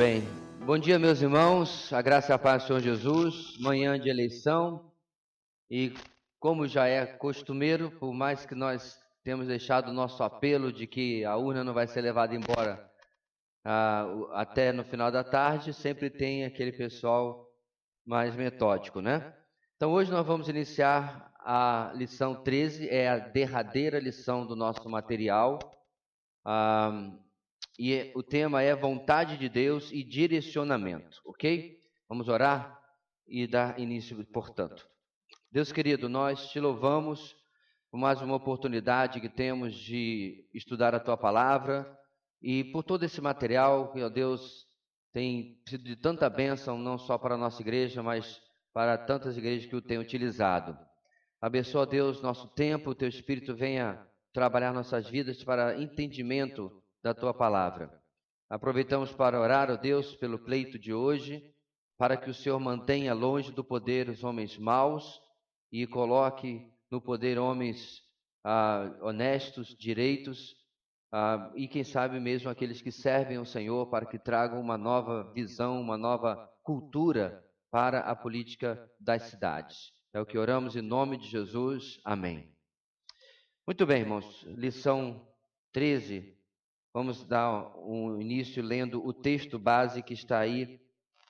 bem. Bom dia, meus irmãos. A graça e a paz do Senhor Jesus. Manhã de eleição. E como já é costumeiro, por mais que nós temos deixado o nosso apelo de que a urna não vai ser levada embora até no final da tarde, sempre tem aquele pessoal mais metódico, né? Então hoje nós vamos iniciar a lição 13, é a derradeira lição do nosso material. E o tema é vontade de Deus e direcionamento, ok? Vamos orar e dar início, portanto. Deus querido, nós te louvamos por mais uma oportunidade que temos de estudar a Tua Palavra e por todo esse material que, ó Deus, tem sido de tanta bênção, não só para a nossa igreja, mas para tantas igrejas que o têm utilizado. Abençoa, Deus, nosso tempo, o Teu Espírito venha trabalhar nossas vidas para entendimento da Tua Palavra. Aproveitamos para orar, ó Deus, pelo pleito de hoje, para que o Senhor mantenha longe do poder os homens maus e coloque no poder homens honestos, direitos, e quem sabe mesmo aqueles que servem ao Senhor, para que tragam uma nova visão, uma nova cultura para a política das cidades. É o que oramos em nome de Jesus. Amém. Muito bem, irmãos. Lição 13. Vamos dar um início lendo o texto base que está aí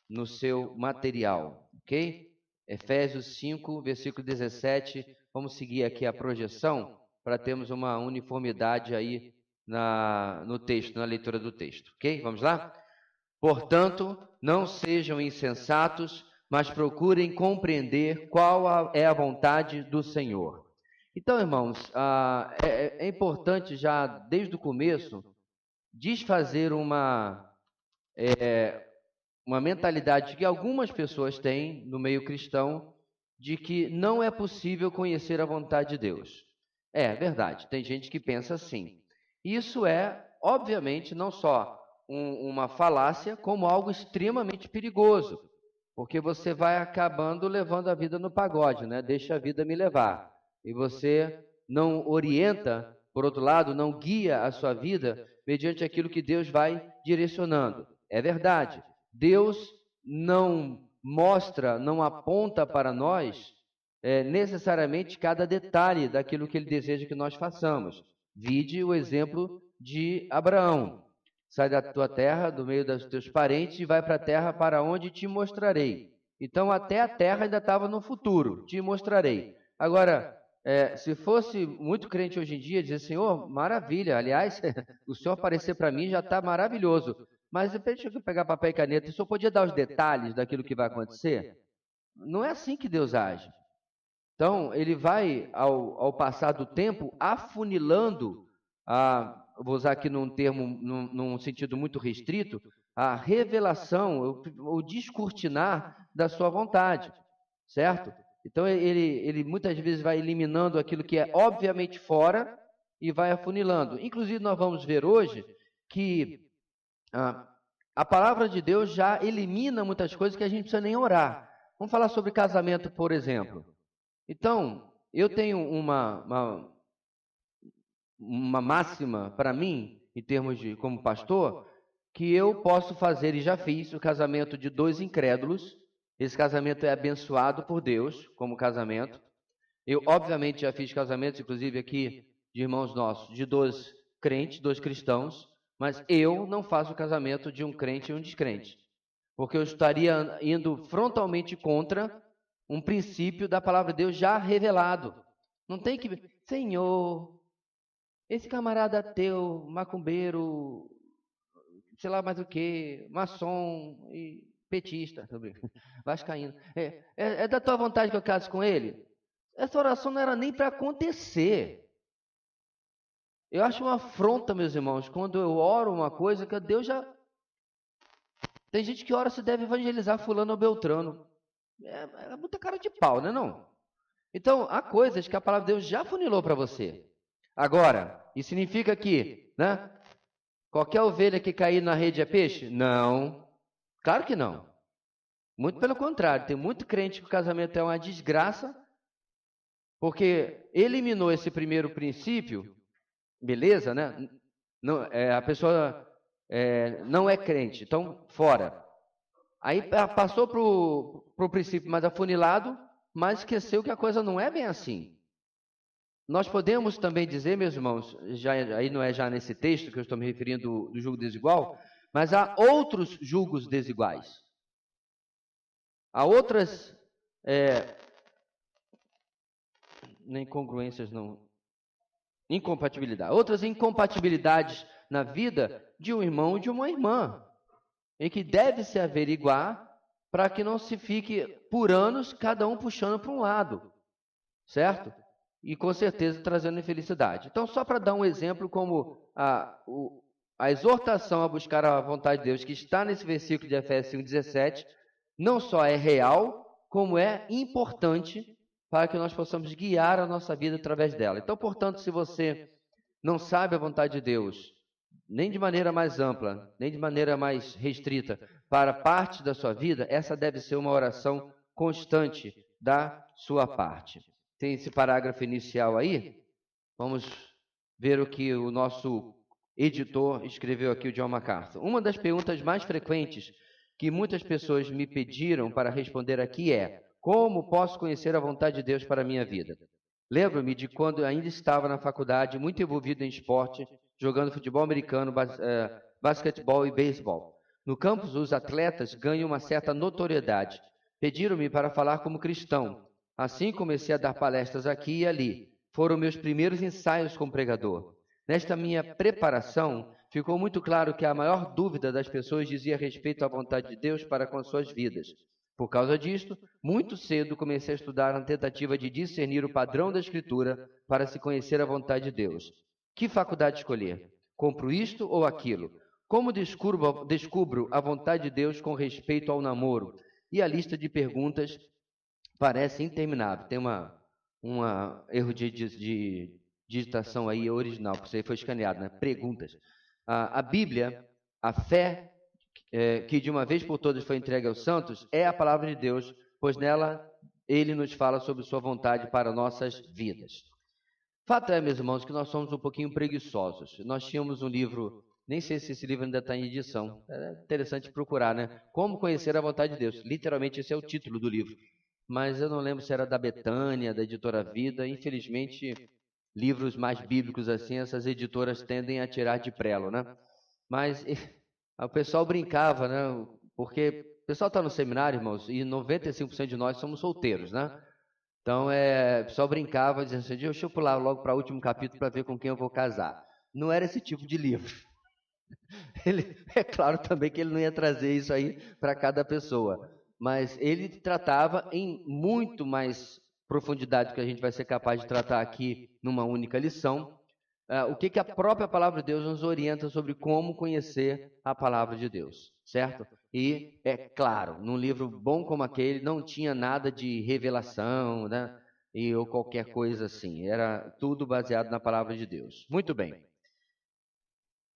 no seu material, ok? Efésios 5, versículo 17. Vamos seguir aqui a projeção para termos uma uniformidade aí no texto, na leitura do texto, ok? Vamos lá? Portanto, não sejam insensatos, mas procurem compreender qual é a vontade do Senhor. Então, irmãos, é importante já desde o começo desfazer uma mentalidade que algumas pessoas têm no meio cristão de que não é possível conhecer a vontade de Deus. É verdade, tem gente que pensa assim. Isso é, obviamente, não só uma falácia, como algo extremamente perigoso, porque você vai acabando levando a vida no pagode, né? Deixa a vida me levar. E você não orienta, por outro lado, não guia a sua vida mediante aquilo que Deus vai direcionando. É verdade. Deus não mostra, não aponta para nós necessariamente cada detalhe daquilo que Ele deseja que nós façamos. Vide o exemplo de Abraão. Sai da tua terra, do meio dos teus parentes, e vai para a terra para onde te mostrarei. Então, até a terra ainda estava no futuro, te mostrarei. Agora, se fosse muito crente hoje em dia, dizer, Senhor, maravilha, aliás, o Senhor aparecer para mim já está maravilhoso. Mas deixa eu pegar papel e caneta, o Senhor podia dar os detalhes daquilo que vai acontecer? Não é assim que Deus age. Então, ele vai, ao passar do tempo, afunilando, vou usar aqui num termo, num sentido muito restrito, a revelação, o descortinar da sua vontade, certo? Então, ele muitas vezes vai eliminando aquilo que é obviamente fora e vai afunilando. Inclusive, nós vamos ver hoje que a palavra de Deus já elimina muitas coisas que a gente não precisa nem orar. Vamos falar sobre casamento, por exemplo. Então, eu tenho uma máxima para mim, em termos de como pastor, que eu posso fazer, e já fiz, o casamento de dois incrédulos. Esse casamento é abençoado por Deus, como casamento. Eu, obviamente, já fiz casamentos, inclusive aqui, de irmãos nossos, de dois crentes, dois cristãos, mas eu não faço o casamento de um crente e um descrente, porque eu estaria indo frontalmente contra um princípio da palavra de Deus já revelado. Não tem que... Senhor, esse camarada teu, macumbeiro, sei lá mais o que, maçom e petista, vascaíno, é da tua vontade que eu case com ele? Essa oração não era nem para acontecer. Eu acho uma afronta, meus irmãos, quando eu oro uma coisa que Deus já... Tem gente que ora se deve evangelizar fulano ou beltrano. É muita cara de pau, né não? Então, há coisas que a palavra de Deus já funilou para você. Agora, isso significa que, né? Qualquer ovelha que cair na rede é peixe? Não. Claro que não. Muito pelo contrário. Tem muito crente que o casamento é uma desgraça, porque eliminou esse primeiro princípio, beleza, né? Não, a pessoa não é crente, então fora. Aí passou para o princípio mais afunilado, mas esqueceu que a coisa não é bem assim. Nós podemos também dizer, meus irmãos, aí não é já nesse texto que eu estou me referindo do julgo desigual, mas há outros julgos desiguais. Há outras nem incongruências não, incompatibilidade, outras incompatibilidades na vida de um irmão e de uma irmã, em que deve se averiguar para que não se fique por anos cada um puxando para um lado, certo? E com certeza trazendo infelicidade. Então, só para dar um exemplo, como a exortação a buscar a vontade de Deus, que está nesse versículo de Efésios 5,17, não só é real, como é importante para que nós possamos guiar a nossa vida através dela. Então, portanto, se você não sabe a vontade de Deus, nem de maneira mais ampla, nem de maneira mais restrita, para parte da sua vida, essa deve ser uma oração constante da sua parte. Tem esse parágrafo inicial aí. Vamos ver o que o nosso editor escreveu aqui, o John MacArthur. Uma das perguntas mais frequentes que muitas pessoas me pediram para responder aqui é: como posso conhecer a vontade de Deus para a minha vida? Lembro-me de quando ainda estava na faculdade, muito envolvido em esporte, jogando futebol americano, basquetebol e beisebol. No campus, os atletas ganham uma certa notoriedade. Pediram-me para falar como cristão. Assim comecei a dar palestras aqui e ali. Foram meus primeiros ensaios como pregador. Nesta minha preparação, ficou muito claro que a maior dúvida das pessoas dizia respeito à vontade de Deus para com as suas vidas. Por causa disto, muito cedo comecei a estudar na tentativa de discernir o padrão da Escritura para se conhecer a vontade de Deus. Que faculdade escolher? Compro isto ou aquilo? Como descubro a vontade de Deus com respeito ao namoro? E a lista de perguntas parece interminável. Tem erro de digitação aí original, porque isso aí foi escaneado, né? Perguntas. A Bíblia, a fé que de uma vez por todas foi entregue aos santos, é a palavra de Deus, pois nela ele nos fala sobre sua vontade para nossas vidas. Fato é, meus irmãos, que nós somos um pouquinho preguiçosos. Nós tínhamos um livro, nem sei se esse livro ainda está em edição, é interessante procurar, né? Como conhecer a vontade de Deus. Literalmente esse é o título do livro. Mas eu não lembro se era da Betânia, da Editora Vida. Infelizmente, livros mais bíblicos assim, essas editoras tendem a tirar de prelo, né? Mas o pessoal brincava, né? Porque o pessoal está no seminário, irmãos, e 95% de nós somos solteiros, né? Então, o pessoal brincava, dizendo assim: deixa eu pular logo para o último capítulo para ver com quem eu vou casar. Não era esse tipo de livro. É claro também que ele não ia trazer isso aí para cada pessoa, mas ele tratava em muito mais profundidade do que a gente vai ser capaz de tratar aqui numa única lição, o que a própria palavra de Deus nos orienta sobre como conhecer a palavra de Deus, certo? E, é claro, num livro bom como aquele, não tinha nada de revelação, né? Ou qualquer coisa assim. Era tudo baseado na palavra de Deus. Muito bem.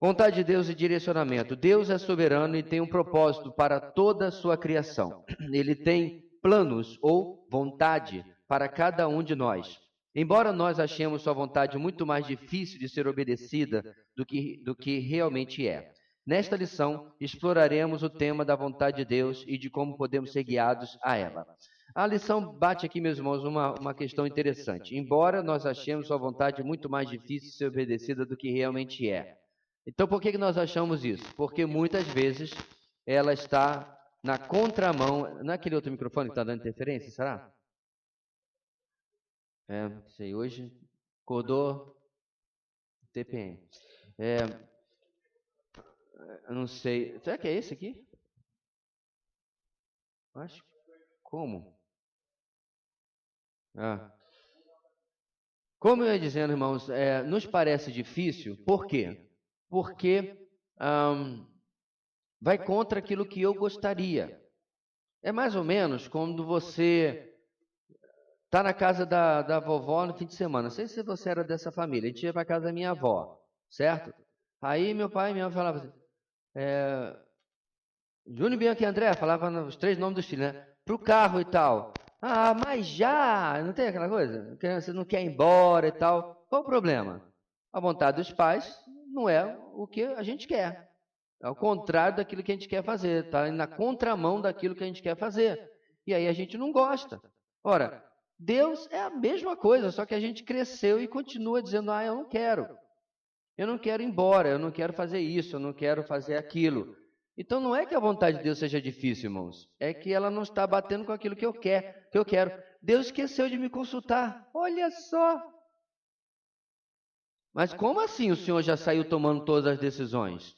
Vontade de Deus e direcionamento. Deus é soberano e tem um propósito para toda a sua criação. Ele tem planos ou vontade para cada um de nós. Embora nós achemos sua vontade muito mais difícil de ser obedecida do que realmente é. Nesta lição, exploraremos o tema da vontade de Deus e de como podemos ser guiados a ela. A lição bate aqui, meus irmãos, uma questão interessante. Embora nós achemos sua vontade muito mais difícil de ser obedecida do que realmente é. Então, por que nós achamos isso? Porque muitas vezes ela está na contramão. Não é aquele outro microfone que está dando interferência, será? Não sei, hoje acordou TPM. Eu não sei. Será que é esse aqui? Acho. Como? Como eu ia dizendo, irmãos, nos parece difícil. Por quê? Porque vai contra aquilo que eu gostaria. É mais ou menos quando você está na casa da vovó no fim de semana. Não sei se você era dessa família. A gente ia para a casa da minha avó, certo? Aí meu pai e minha mãe falavam assim, Júnior, Bianca e André, falava os 3 nomes dos filhos, né? Pro carro e tal. Ah, mas já, não tem aquela coisa? Você não quer ir embora e tal. Qual o problema? A vontade dos pais não é o que a gente quer. É o contrário daquilo que a gente quer fazer, está na contramão daquilo que a gente quer fazer. E aí a gente não gosta. Ora, Deus é a mesma coisa, só que a gente cresceu e continua dizendo, eu não quero. Eu não quero ir embora, eu não quero fazer isso, eu não quero fazer aquilo. Então não é que a vontade de Deus seja difícil, irmãos. É que ela não está batendo com aquilo que eu quero. Deus esqueceu de me consultar. Olha só. Mas como assim o Senhor já saiu tomando todas as decisões?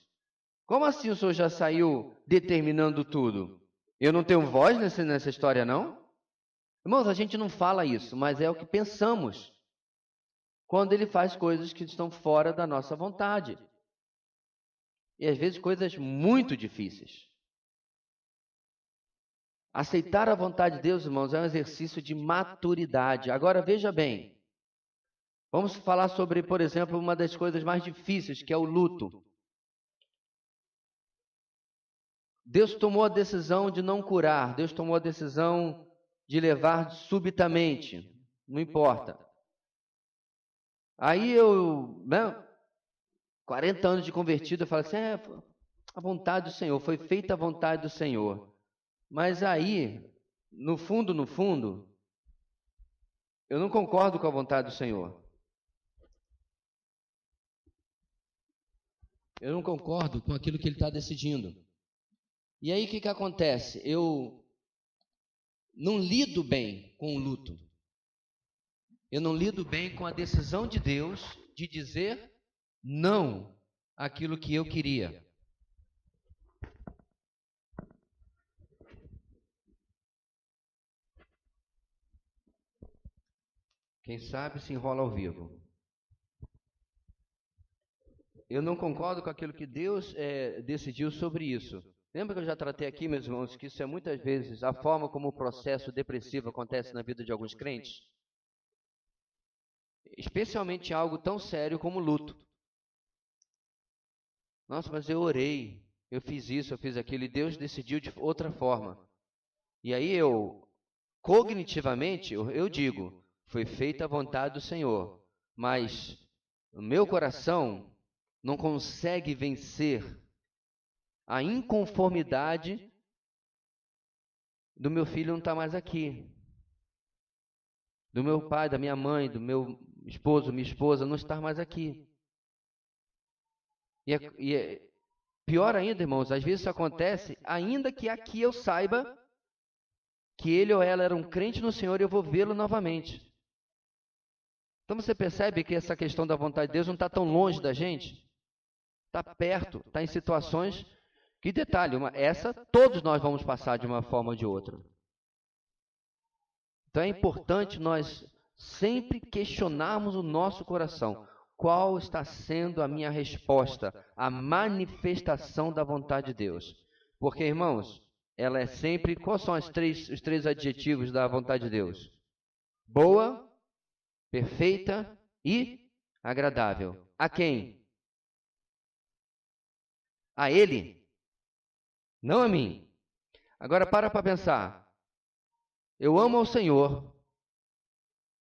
Como assim o Senhor já saiu determinando tudo? Eu não tenho voz nessa história, não? Irmãos, a gente não fala isso, mas é o que pensamos quando Ele faz coisas que estão fora da nossa vontade. E às vezes coisas muito difíceis. Aceitar a vontade de Deus, irmãos, é um exercício de maturidade. Agora veja bem, vamos falar sobre, por exemplo, uma das coisas mais difíceis, que é o luto. Deus tomou a decisão de não curar, Deus tomou a decisão de levar subitamente, não importa. Aí 40 anos de convertido, eu falo assim, a vontade do Senhor, foi feita a vontade do Senhor. Mas aí, no fundo, eu não concordo com a vontade do Senhor. Eu não concordo com aquilo que Ele está decidindo. E aí o que acontece? Eu não lido bem com o luto. Eu não lido bem com a decisão de Deus de dizer não àquilo que eu queria. Quem sabe se enrola ao vivo. Eu não concordo com aquilo que Deus decidiu sobre isso. Lembra que eu já tratei aqui, meus irmãos, que isso é muitas vezes a forma como o processo depressivo acontece na vida de alguns crentes? Especialmente em algo tão sério como luto. Nossa, mas eu orei, eu fiz isso, eu fiz aquilo, e Deus decidiu de outra forma. E aí cognitivamente, eu digo, foi feita a vontade do Senhor, mas o meu coração não consegue vencer a inconformidade do meu filho não estar mais aqui, do meu pai, da minha mãe, do meu esposo, minha esposa não estar mais aqui. E pior ainda, irmãos, às vezes isso acontece, ainda que aqui eu saiba que ele ou ela era um crente no Senhor e eu vou vê-lo novamente. Então você percebe que essa questão da vontade de Deus não está tão longe da gente? Está perto, está em situações que, detalhe, essa todos nós vamos passar de uma forma ou de outra. Então é importante nós sempre questionarmos o nosso coração. Qual está sendo a minha resposta à manifestação da vontade de Deus? Porque, irmãos, ela é sempre... Quais são os três adjetivos da vontade de Deus? Boa, perfeita e agradável. A quem? A Ele, não a mim. Agora para pensar. Eu amo ao Senhor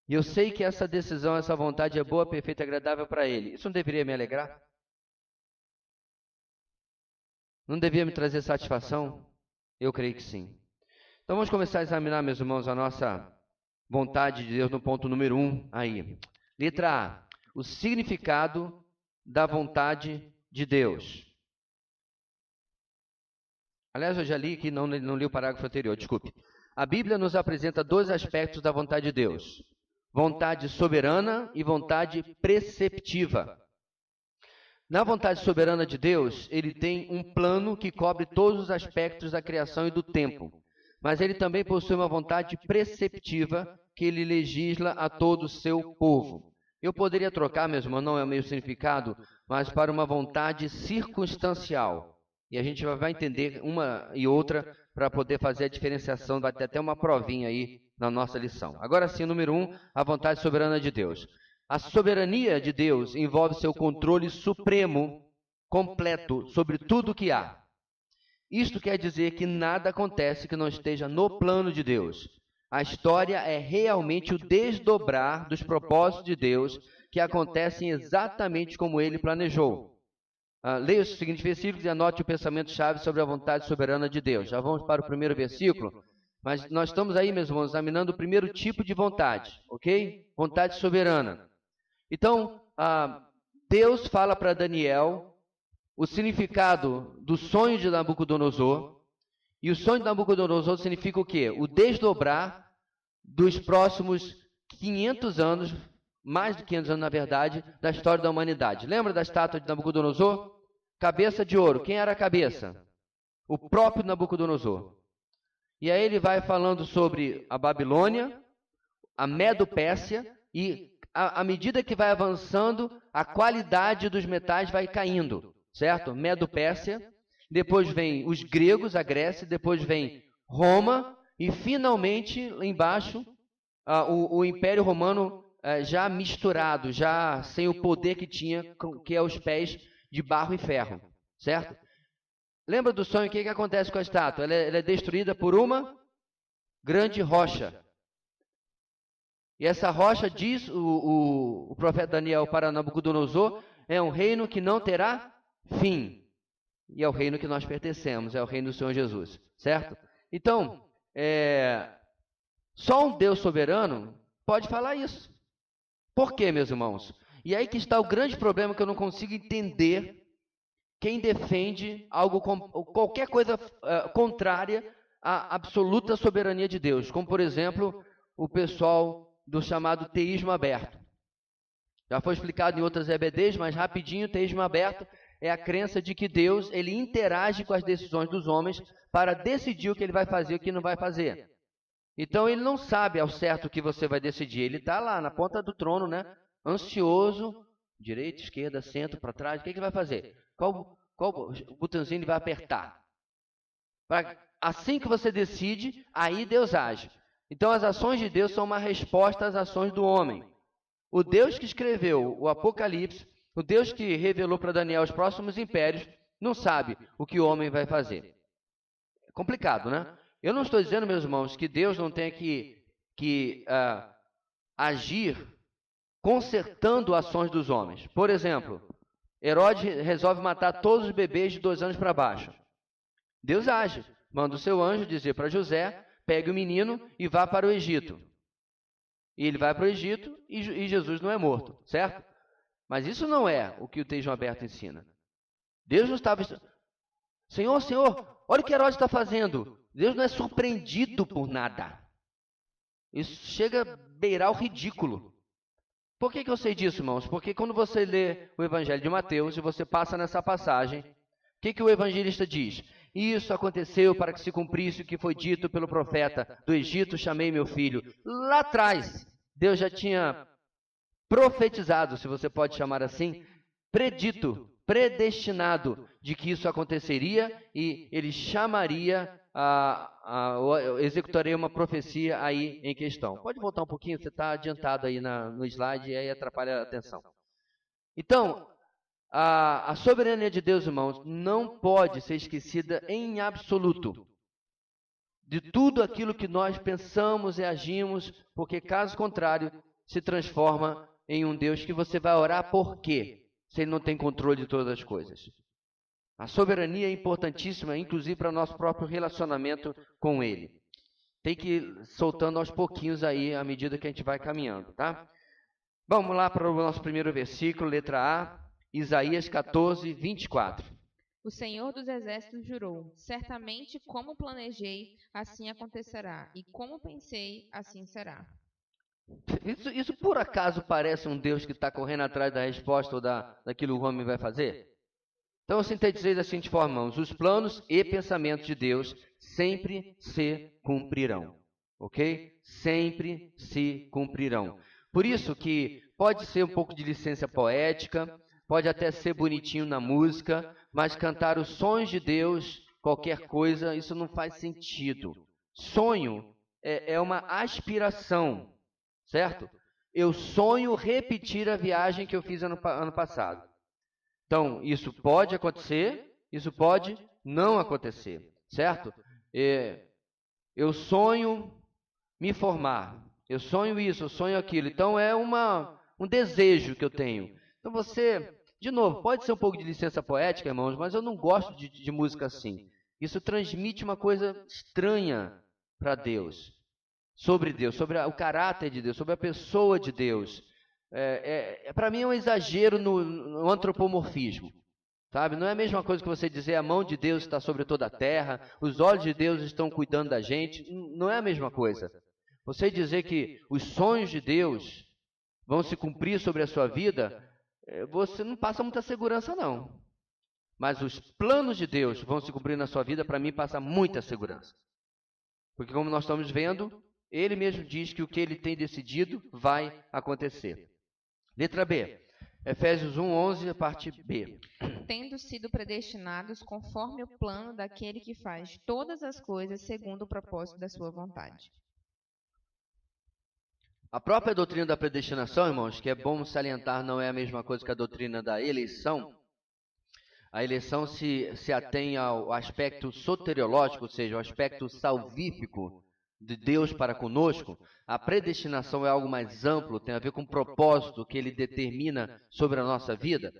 e eu sei que essa decisão, essa vontade é boa, perfeita e agradável para Ele. Isso não deveria me alegrar? Não deveria me trazer satisfação? Eu creio que sim. Então vamos começar a examinar, meus irmãos, a nossa vontade de Deus no ponto número 1 aí. Letra A. O significado da vontade de Deus. Aliás, eu já li que não li o parágrafo anterior, desculpe. A Bíblia nos apresenta dois aspectos da vontade de Deus. Vontade soberana e vontade preceptiva. Na vontade soberana de Deus, Ele tem um plano que cobre todos os aspectos da criação e do tempo. Mas Ele também possui uma vontade preceptiva que Ele legisla a todo o seu povo. Eu poderia trocar, meus irmãos, não é o meu significado, mas para uma vontade circunstancial. E a gente vai entender uma e outra para poder fazer a diferenciação. Vai ter até uma provinha aí na nossa lição. Agora sim, número 1, a vontade soberana de Deus. A soberania de Deus envolve seu controle supremo, completo, sobre tudo o que há. Isto quer dizer que nada acontece que não esteja no plano de Deus. A história é realmente o desdobrar dos propósitos de Deus que acontecem exatamente como Ele planejou. leia os seguintes versículos e anote o pensamento-chave sobre a vontade soberana de Deus. Já vamos para o primeiro versículo, mas nós estamos aí, meus irmãos, examinando o primeiro tipo de vontade, ok? Vontade soberana. Então, Deus fala para Daniel o significado do sonho de Nabucodonosor, e o sonho de Nabucodonosor significa o quê? O desdobrar dos próximos 500 anos, mais de 500 anos na verdade, da história da humanidade. Lembra da estátua de Nabucodonosor? Cabeça de ouro. Quem era a cabeça? O próprio Nabucodonosor. E aí ele vai falando sobre a Babilônia, a Medo-Pérsia, e à medida que vai avançando, a qualidade dos metais vai caindo, certo? Medo-Pérsia, depois vem os gregos, a Grécia, depois vem Roma, e finalmente, lá embaixo, o Império Romano já misturado, já sem o poder que tinha, que é os pés de barro e ferro, certo? Lembra do sonho? O que acontece com a estátua? Ela é destruída por uma grande rocha. E essa rocha, diz o profeta Daniel para Nabucodonosor, é um reino que não terá fim. E é o reino que nós pertencemos, é o reino do Senhor Jesus, certo? Então, só um Deus soberano pode falar isso. Por quê, meus irmãos? E aí que está o grande problema, que eu não consigo entender quem defende algo, qualquer coisa contrária à absoluta soberania de Deus, como, por exemplo, o pessoal do chamado teísmo aberto. Já foi explicado em outras EBDs, mas rapidinho, teísmo aberto é a crença de que Deus ele interage com as decisões dos homens para decidir o que ele vai fazer e o que não vai fazer. Então ele não sabe ao certo o que você vai decidir. Ele está lá na ponta do trono, né? Ansioso, direita, esquerda, centro, para trás. O que ele vai fazer? Qual botãozinho ele vai apertar? Assim que você decide, aí Deus age. Então as ações de Deus são uma resposta às ações do homem. O Deus que escreveu o Apocalipse, o Deus que revelou para Daniel os próximos impérios, não sabe o que o homem vai fazer. É complicado, né? Eu não estou dizendo, meus irmãos, que Deus não tenha que agir consertando ações dos homens. Por exemplo, Herodes resolve matar todos os bebês de 2 anos para baixo. Deus age, manda o seu anjo dizer para José, pegue o menino e vá para o Egito. E ele vai para o Egito e Jesus não é morto, certo? Mas isso não é o que o teísmo aberto ensina. Deus não estava... Senhor, olha o que Herodes está fazendo. Deus não é surpreendido por nada. Isso chega a beirar o ridículo. Por que eu sei disso, irmãos? Porque quando você lê o Evangelho de Mateus e você passa nessa passagem, o que o evangelista diz? Isso aconteceu para que se cumprisse o que foi dito pelo profeta: do Egito chamei meu filho. Lá atrás, Deus já tinha profetizado, se você pode chamar assim, predito, predestinado de que isso aconteceria, e ele chamaria, executaria uma profecia aí em questão. Pode voltar um pouquinho, você está adiantado aí no slide e aí atrapalha a atenção. Então, a soberania de Deus, irmãos, não pode ser esquecida em absoluto. De tudo aquilo que nós pensamos e agimos, porque caso contrário, se transforma em um Deus que você vai orar por quê? Se ele não tem controle de todas as coisas. A soberania é importantíssima, inclusive para o nosso próprio relacionamento com ele. Tem que ir soltando aos pouquinhos aí, à medida que a gente vai caminhando, tá? Vamos lá para o nosso primeiro versículo, letra A, Isaías 14, 24. O Senhor dos Exércitos jurou: certamente como planejei, assim acontecerá, e como pensei, assim será. Isso por acaso parece um Deus que está correndo atrás da resposta ou daquilo que o homem vai fazer? Então eu sintetizei da seguinte forma, irmãos: os planos e pensamentos de Deus sempre se cumprirão, ok? Sempre se cumprirão. Por isso que pode ser um pouco de licença poética, pode até ser bonitinho na música, mas cantar os sonhos de Deus, qualquer coisa, isso não faz sentido. Sonho é uma aspiração, certo? Eu sonho repetir a viagem que eu fiz ano passado. Então, isso pode acontecer, isso pode não acontecer, certo? Eu sonho me formar, eu sonho isso, eu sonho aquilo. Então, é um desejo que eu tenho. Então, você De novo, pode ser um pouco de licença poética, irmãos, mas eu não gosto de música assim. Isso transmite uma coisa estranha para Deus, sobre o caráter de Deus, sobre a pessoa de Deus. Para mim é um exagero no antropomorfismo. Sabe? Não é a mesma coisa que você dizer a mão de Deus está sobre toda a terra, os olhos de Deus estão cuidando da gente. Não é a mesma coisa. Você dizer que os sonhos de Deus vão se cumprir sobre a sua vida, você não passa muita segurança, não. Mas os planos de Deus vão se cumprir na sua vida, para mim passa muita segurança. Porque como nós estamos vendo, Ele mesmo diz que o que Ele tem decidido vai acontecer. Letra B. Efésios 1:11, parte B. Tendo sido predestinados conforme o plano daquele que faz todas as coisas segundo o propósito da sua vontade. A própria doutrina da predestinação, irmãos, que é bom salientar, não é a mesma coisa que a doutrina da eleição. A eleição se atém ao aspecto soteriológico, ou seja, ao aspecto salvífico de Deus para conosco. A predestinação é algo mais amplo, tem a ver com o propósito que Ele determina sobre a nossa vida.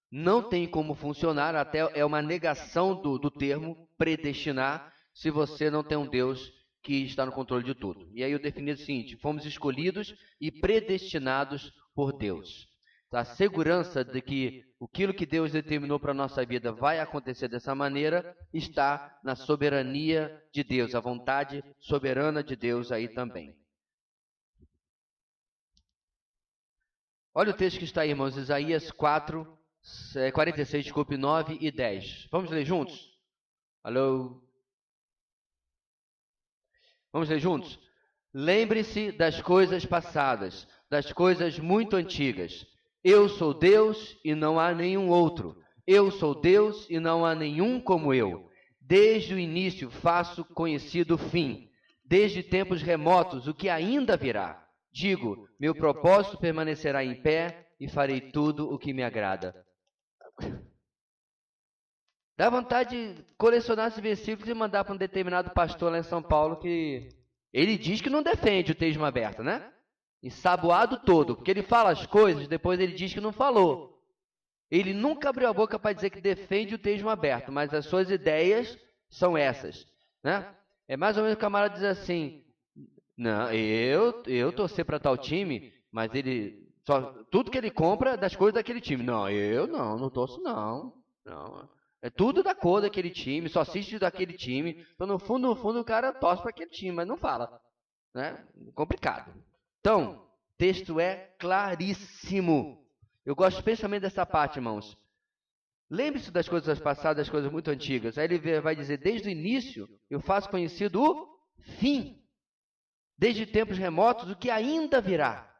Não tem como funcionar, até é uma negação do termo predestinar, se você não tem um Deus que está no controle de tudo. E aí eu defini o seguinte: fomos escolhidos e predestinados por Deus. A segurança de que aquilo que Deus determinou para a nossa vida vai acontecer dessa maneira está na soberania de Deus, a vontade soberana de Deus aí também. Olha o texto que está aí, irmãos, Isaías 46, 9 e 10. Vamos ler juntos? Alô? Vamos ler juntos? Lembre-se das coisas passadas, das coisas muito antigas. Eu sou Deus e não há nenhum outro. Eu sou Deus e não há nenhum como eu. Desde o início faço conhecido o fim. Desde tempos remotos o que ainda virá. Digo, meu propósito permanecerá em pé e farei tudo o que me agrada. Dá vontade de colecionar esses versículos e mandar para um determinado pastor lá em São Paulo que ele diz que não defende o teísmo aberto, né? Ensaboado todo, porque ele fala as coisas, depois ele diz que não falou. Ele nunca abriu a boca para dizer que defende o teísmo aberto, mas as suas ideias são essas, né? É mais ou menos o camarada diz assim: não, eu torcer para tal time, mas ele tudo que ele compra é das coisas daquele time. Não, eu não torço não. É tudo da cor daquele time, só assiste daquele time. Então no fundo o cara torce para aquele time, mas não fala, né? Complicado. Então, o texto é claríssimo. Eu gosto especialmente dessa parte, irmãos. Lembre-se das coisas passadas, das coisas muito antigas. Aí ele vai dizer, desde o início eu faço conhecido o fim. Desde tempos remotos, o que ainda virá.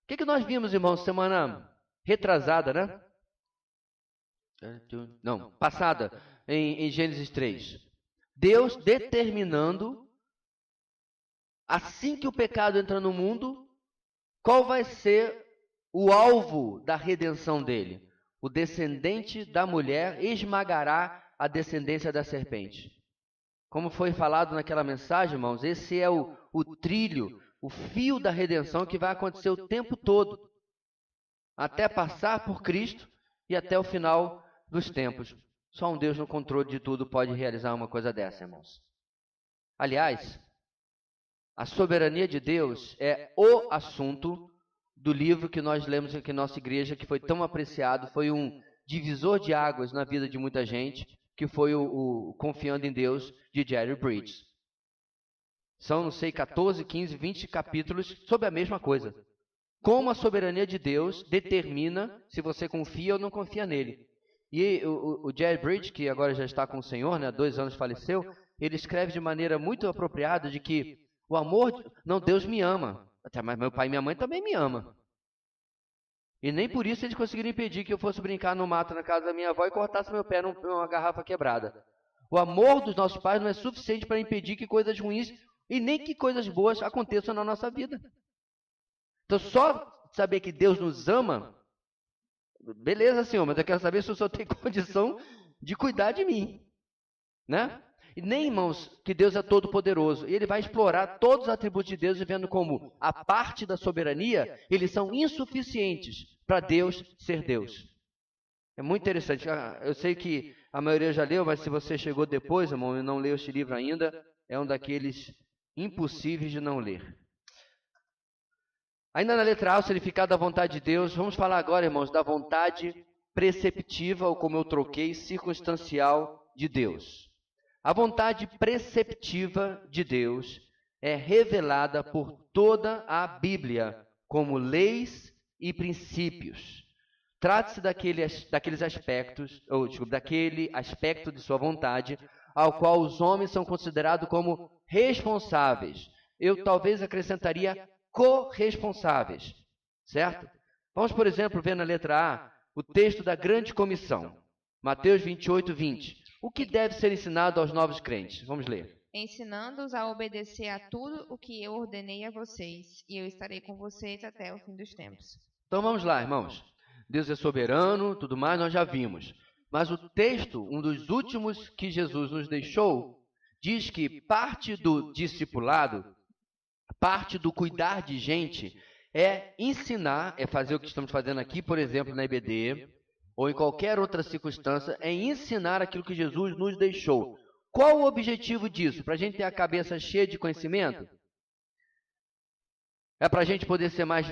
O que nós vimos, irmãos, semana retrasada, né? Não, passada, em Gênesis 3. Deus determinando, assim que o pecado entra no mundo, qual vai ser o alvo da redenção dele? O descendente da mulher esmagará a descendência da serpente. Como foi falado naquela mensagem, irmãos, esse é o trilho, o fio da redenção que vai acontecer o tempo todo, até passar por Cristo e até o final dos tempos. Só um Deus no controle de tudo pode realizar uma coisa dessa, irmãos. Aliás, a soberania de Deus é o assunto do livro que nós lemos aqui na nossa igreja, que foi tão apreciado, foi um divisor de águas na vida de muita gente, que foi o Confiando em Deus, de Jerry Bridges. São, não sei, 14, 15, 20 capítulos sobre a mesma coisa. Como a soberania de Deus determina se você confia ou não confia nele. E o Jerry Bridges, que agora já está com o Senhor, né, há 2 anos faleceu, ele escreve de maneira muito apropriada de que o amor, não, Deus me ama, até mas meu pai e minha mãe também me amam. E nem por isso eles conseguiram impedir que eu fosse brincar no mato na casa da minha avó e cortasse meu pé numa garrafa quebrada. O amor dos nossos pais não é suficiente para impedir que coisas ruins e nem que coisas boas aconteçam na nossa vida. Então só saber que Deus nos ama, beleza, Senhor, mas eu quero saber se o Senhor tem condição de cuidar de mim, né? E nem, irmãos, que Deus é todo poderoso. E ele vai explorar todos os atributos de Deus, vendo como a parte da soberania, eles são insuficientes para Deus ser Deus. É muito interessante. Eu sei que a maioria já leu, mas se você chegou depois, irmão, e não leu este livro ainda, é um daqueles impossíveis de não ler. Ainda na letra A, o significado da vontade de Deus. Vamos falar agora, irmãos, da vontade preceptiva, ou como eu troquei, circunstancial de Deus. A vontade preceptiva de Deus é revelada por toda a Bíblia como leis e princípios. Trata-se daqueles aspectos, daquele aspecto de sua vontade, ao qual os homens são considerados como responsáveis. Eu talvez acrescentaria corresponsáveis, certo? Vamos, por exemplo, ver na letra A o texto da grande comissão, Mateus 28, 20. O que deve ser ensinado aos novos crentes? Vamos ler. Ensinando-os a obedecer a tudo o que eu ordenei a vocês, e eu estarei com vocês até o fim dos tempos. Então vamos lá, irmãos. Deus é soberano, tudo mais nós já vimos. Mas o texto, um dos últimos que Jesus nos deixou, diz que parte do discipulado, parte do cuidar de gente, é ensinar, é fazer o que estamos fazendo aqui, por exemplo, na IBD, ou em qualquer outra circunstância, é ensinar aquilo que Jesus nos deixou. Qual o objetivo disso? Para a gente ter a cabeça cheia de conhecimento? É para a gente poder ser mais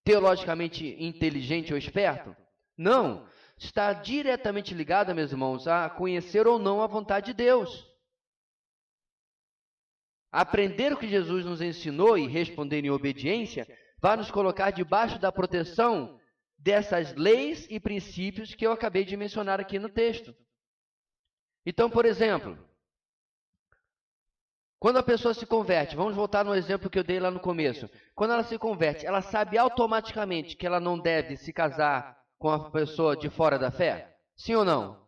teologicamente inteligente ou esperto? Não. Está diretamente ligado, meus irmãos, a conhecer ou não a vontade de Deus. Aprender o que Jesus nos ensinou e responder em obediência vai nos colocar debaixo da proteção dessas leis e princípios que eu acabei de mencionar aqui no texto. Então, por exemplo, quando a pessoa se converte, vamos voltar no exemplo que eu dei lá no começo. Quando ela se converte, ela sabe automaticamente que ela não deve se casar com a pessoa de fora da fé? Sim ou não?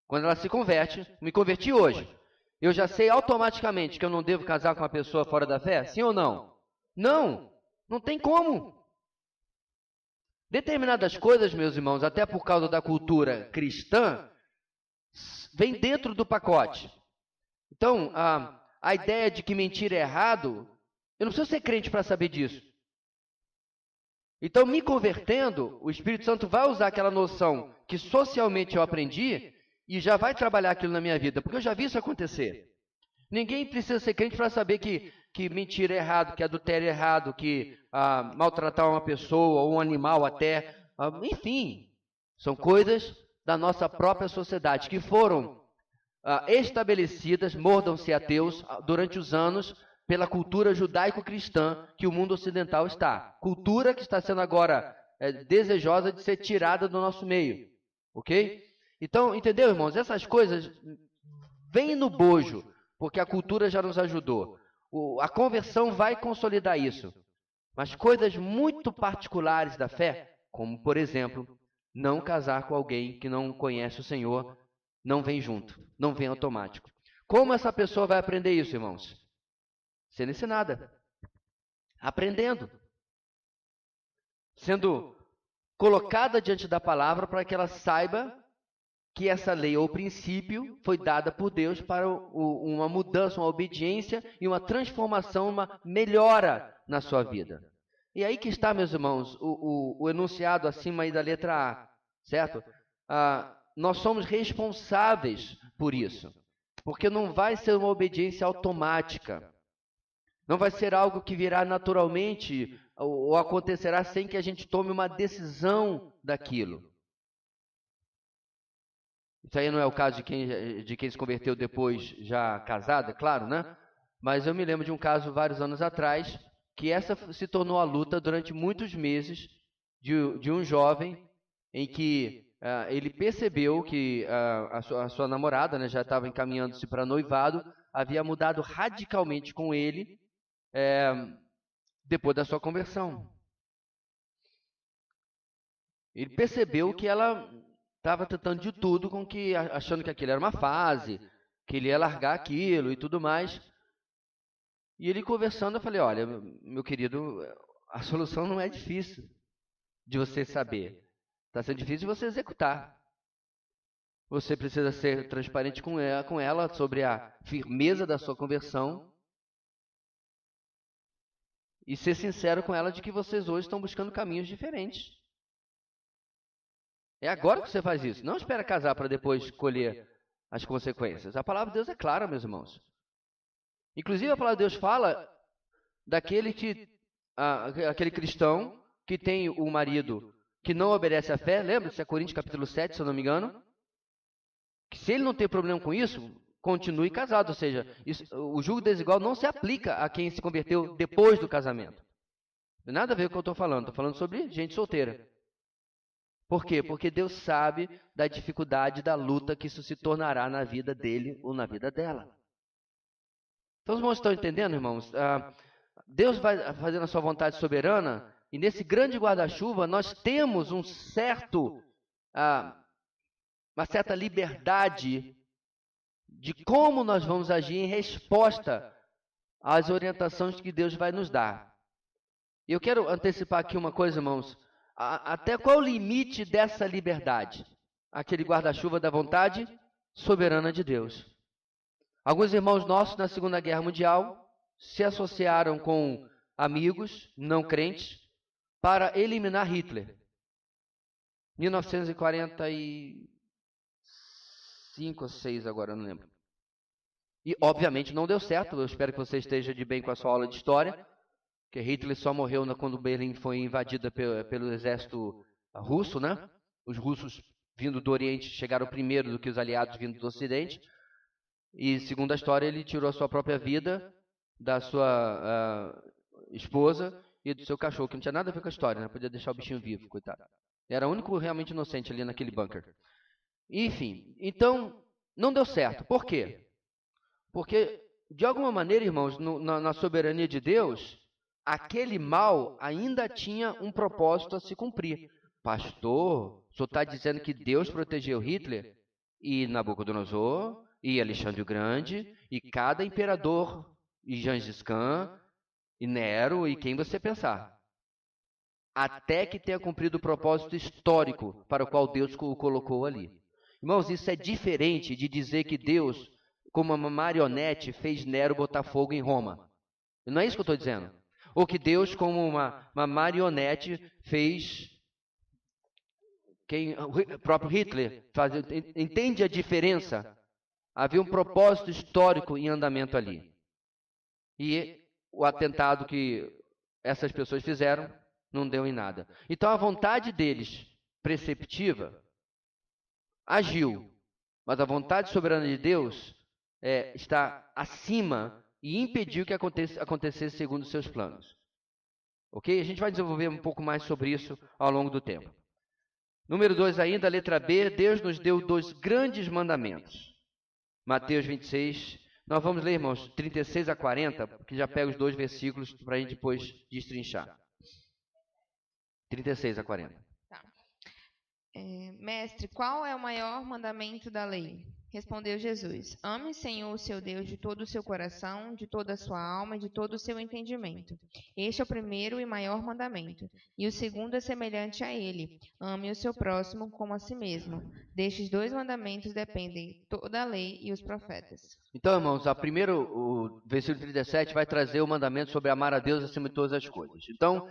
Quando ela se converte, me converti hoje. Eu já sei automaticamente que eu não devo casar com uma pessoa fora da fé? Sim ou não? Não, não tem como. Determinadas coisas, meus irmãos, até por causa da cultura cristã, vem dentro do pacote. Então, a ideia de que mentir é errado, eu não preciso ser crente para saber disso. Então, me convertendo, o Espírito Santo vai usar aquela noção que socialmente eu aprendi e já vai trabalhar aquilo na minha vida, porque eu já vi isso acontecer. Ninguém precisa ser crente para saber que mentir é errado, que adultério é errado, que maltratar uma pessoa ou um animal até, enfim, são coisas da nossa própria sociedade que foram estabelecidas, mordam-se ateus, durante os anos, pela cultura judaico-cristã que o mundo ocidental está. Cultura que está sendo agora desejosa de ser tirada do nosso meio. Ok? Então, entendeu, irmãos? Essas coisas vêm no bojo, porque a cultura já nos ajudou. A conversão vai consolidar isso. Mas coisas muito particulares da fé, como, por exemplo, não casar com alguém que não conhece o Senhor, não vem junto, não vem automático. Como essa pessoa vai aprender isso, irmãos? Sendo ensinada, aprendendo, sendo colocada diante da palavra para que ela saiba que essa lei ou princípio foi dada por Deus para uma mudança, uma obediência e uma transformação, uma melhora na sua vida. E aí que está, meus irmãos, o enunciado acima aí da letra A, certo? Nós somos responsáveis por isso, porque não vai ser uma obediência automática. Não vai ser algo que virá naturalmente ou acontecerá sem que a gente tome uma decisão daquilo. Isso aí não é o caso de quem se converteu depois já casado, é claro, né? Mas eu me lembro de um caso vários anos atrás, que essa se tornou a luta durante muitos meses de um jovem em que ele percebeu que a sua namorada, né, já estava encaminhando-se para noivado, havia mudado radicalmente com ele depois da sua conversão. Ele percebeu que ela estava tentando de tudo achando que aquilo era uma fase, que ele ia largar aquilo e tudo mais. E ele conversando, eu falei, olha, meu querido, a solução não é difícil de você saber. Está sendo difícil de você executar. Você precisa ser transparente com ela sobre a firmeza da sua conversão e ser sincero com ela de que vocês hoje estão buscando caminhos diferentes. É agora que você faz isso. Não espera casar para depois colher as consequências. A palavra de Deus é clara, meus irmãos. Inclusive, a palavra de Deus fala daquele aquele cristão que tem o marido que não obedece à fé. Lembra-se, é Coríntios capítulo 7, se eu não me engano. Que se ele não tem problema com isso, continue casado. Ou seja, o julgo desigual não se aplica a quem se converteu depois do casamento. Não tem nada a ver com o que eu estou falando. Estou falando sobre gente solteira. Por quê? Porque Deus sabe da dificuldade, da luta que isso se tornará na vida dele ou na vida dela. Então os irmãos estão entendendo, irmãos? Deus vai fazendo a sua vontade soberana e nesse grande guarda-chuva nós temos uma certa liberdade de como nós vamos agir em resposta às orientações que Deus vai nos dar. E eu quero antecipar aqui uma coisa, irmãos. Até qual o limite dessa liberdade? Aquele guarda-chuva da vontade soberana de Deus. Alguns irmãos nossos na Segunda Guerra Mundial se associaram com amigos não crentes para eliminar Hitler. 1945 ou 6 agora, eu não lembro. E obviamente não deu certo. Eu espero que você esteja de bem com a sua aula de história. Que Hitler só morreu quando Berlim foi invadida pelo exército russo, né? Os russos vindo do Oriente chegaram primeiro do que os aliados vindo do Ocidente. E, segundo a história, ele tirou a sua própria vida, da sua esposa e do seu cachorro, que não tinha nada a ver com a história, né? Podia deixar o bichinho vivo, coitado. Era o único realmente inocente ali naquele bunker. Enfim, então, não deu certo. Por quê? Porque, de alguma maneira, irmãos, na soberania de Deus, aquele mal ainda tinha um propósito a se cumprir. Pastor, o senhor está dizendo que Deus protegeu Hitler e Nabucodonosor e Alexandre o Grande e cada imperador e Gengis Khan e Nero e quem você pensar. Até que tenha cumprido o propósito histórico para o qual Deus o colocou ali. Irmãos, isso é diferente de dizer que Deus, como uma marionete, fez Nero botar fogo em Roma. Não é isso que eu estou dizendo. Ou que Deus, como uma marionete, fez o próprio Hitler. Entende a diferença? Havia um propósito histórico em andamento ali. E o atentado que essas pessoas fizeram não deu em nada. Então a vontade deles, preceptiva, agiu. Mas a vontade soberana de Deus está acima e impediu que acontecesse segundo os seus planos. Ok? A gente vai desenvolver um pouco mais sobre isso ao longo do tempo. Número 2 ainda, letra B, Deus nos deu 2 grandes mandamentos. Mateus 26, nós vamos ler, irmãos, 36 a 40, que já pega os 2 versículos para a gente depois destrinchar. 36 a 40. Tá. Mestre, qual é o maior mandamento da lei? Respondeu Jesus: Ame o Senhor, seu Deus, de todo o seu coração, de toda a sua alma e de todo o seu entendimento. Este é o primeiro e maior mandamento. E o segundo é semelhante a ele: ame o seu próximo como a si mesmo. Destes 2 mandamentos dependem toda a lei e os profetas. Então, irmãos, o versículo 37 vai trazer o mandamento sobre amar a Deus acima de todas as coisas. Então,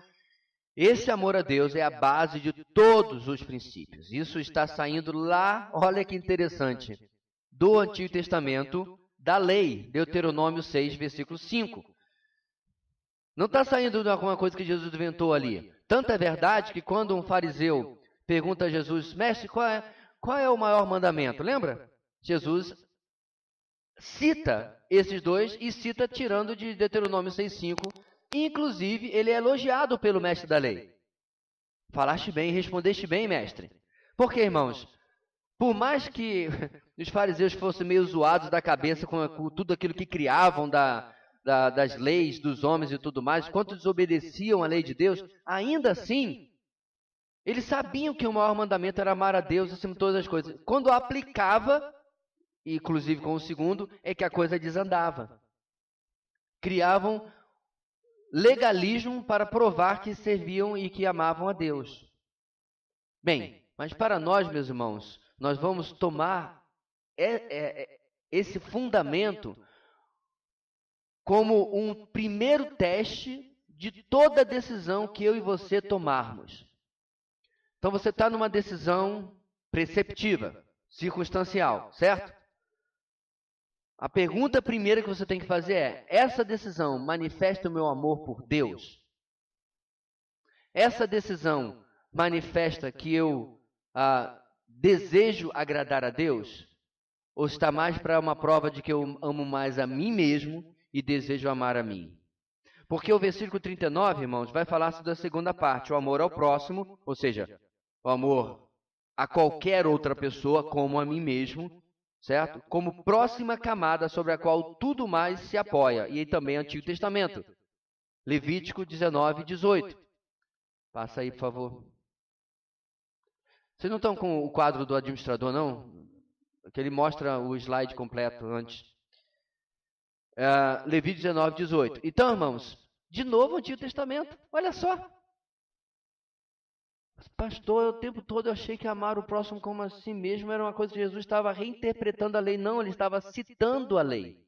esse amor a Deus é a base de todos os princípios. Isso está saindo lá, olha que interessante, do Antigo Testamento, da lei, Deuteronômio 6, versículo 5. Não está saindo de alguma coisa que Jesus inventou ali. Tanto é verdade que quando um fariseu pergunta a Jesus, mestre, qual é o maior mandamento? Lembra? Jesus cita esses 2 e cita tirando de Deuteronômio 6,5. Inclusive, ele é elogiado pelo mestre da lei. Falaste bem, respondeste bem, mestre. Por quê, irmãos? Por mais que os fariseus fossem meio zoados da cabeça com tudo aquilo que criavam das leis dos homens e tudo mais, quanto desobedeciam a lei de Deus, ainda assim, eles sabiam que o maior mandamento era amar a Deus acima de todas as coisas. Quando aplicava, inclusive com o segundo, é que a coisa desandava. Criavam legalismo para provar que serviam e que amavam a Deus. Bem, mas para nós, meus irmãos, nós vamos tomar esse fundamento como um primeiro teste de toda decisão que eu e você tomarmos. Então você está numa decisão preceptiva, circunstancial, certo? A pergunta primeira que você tem que fazer é: essa decisão manifesta o meu amor por Deus? Essa decisão manifesta que eu desejo agradar a Deus? Ou está mais para uma prova de que eu amo mais a mim mesmo e desejo amar a mim? Porque o versículo 39, irmãos, vai falar da segunda parte, o amor ao próximo, ou seja, o amor a qualquer outra pessoa como a mim mesmo, certo? Como próxima camada sobre a qual tudo mais se apoia. E aí também Antigo Testamento. Levítico 19, 18. Passa aí, por favor. Vocês não estão com o quadro do administrador, não? Que ele mostra o slide completo antes. Levítico 19, 18. Então, irmãos, de novo o Antigo Testamento. Olha só. Pastor, o tempo todo eu achei que amar o próximo como a si mesmo era uma coisa que Jesus estava reinterpretando a lei. Não, ele estava citando a lei.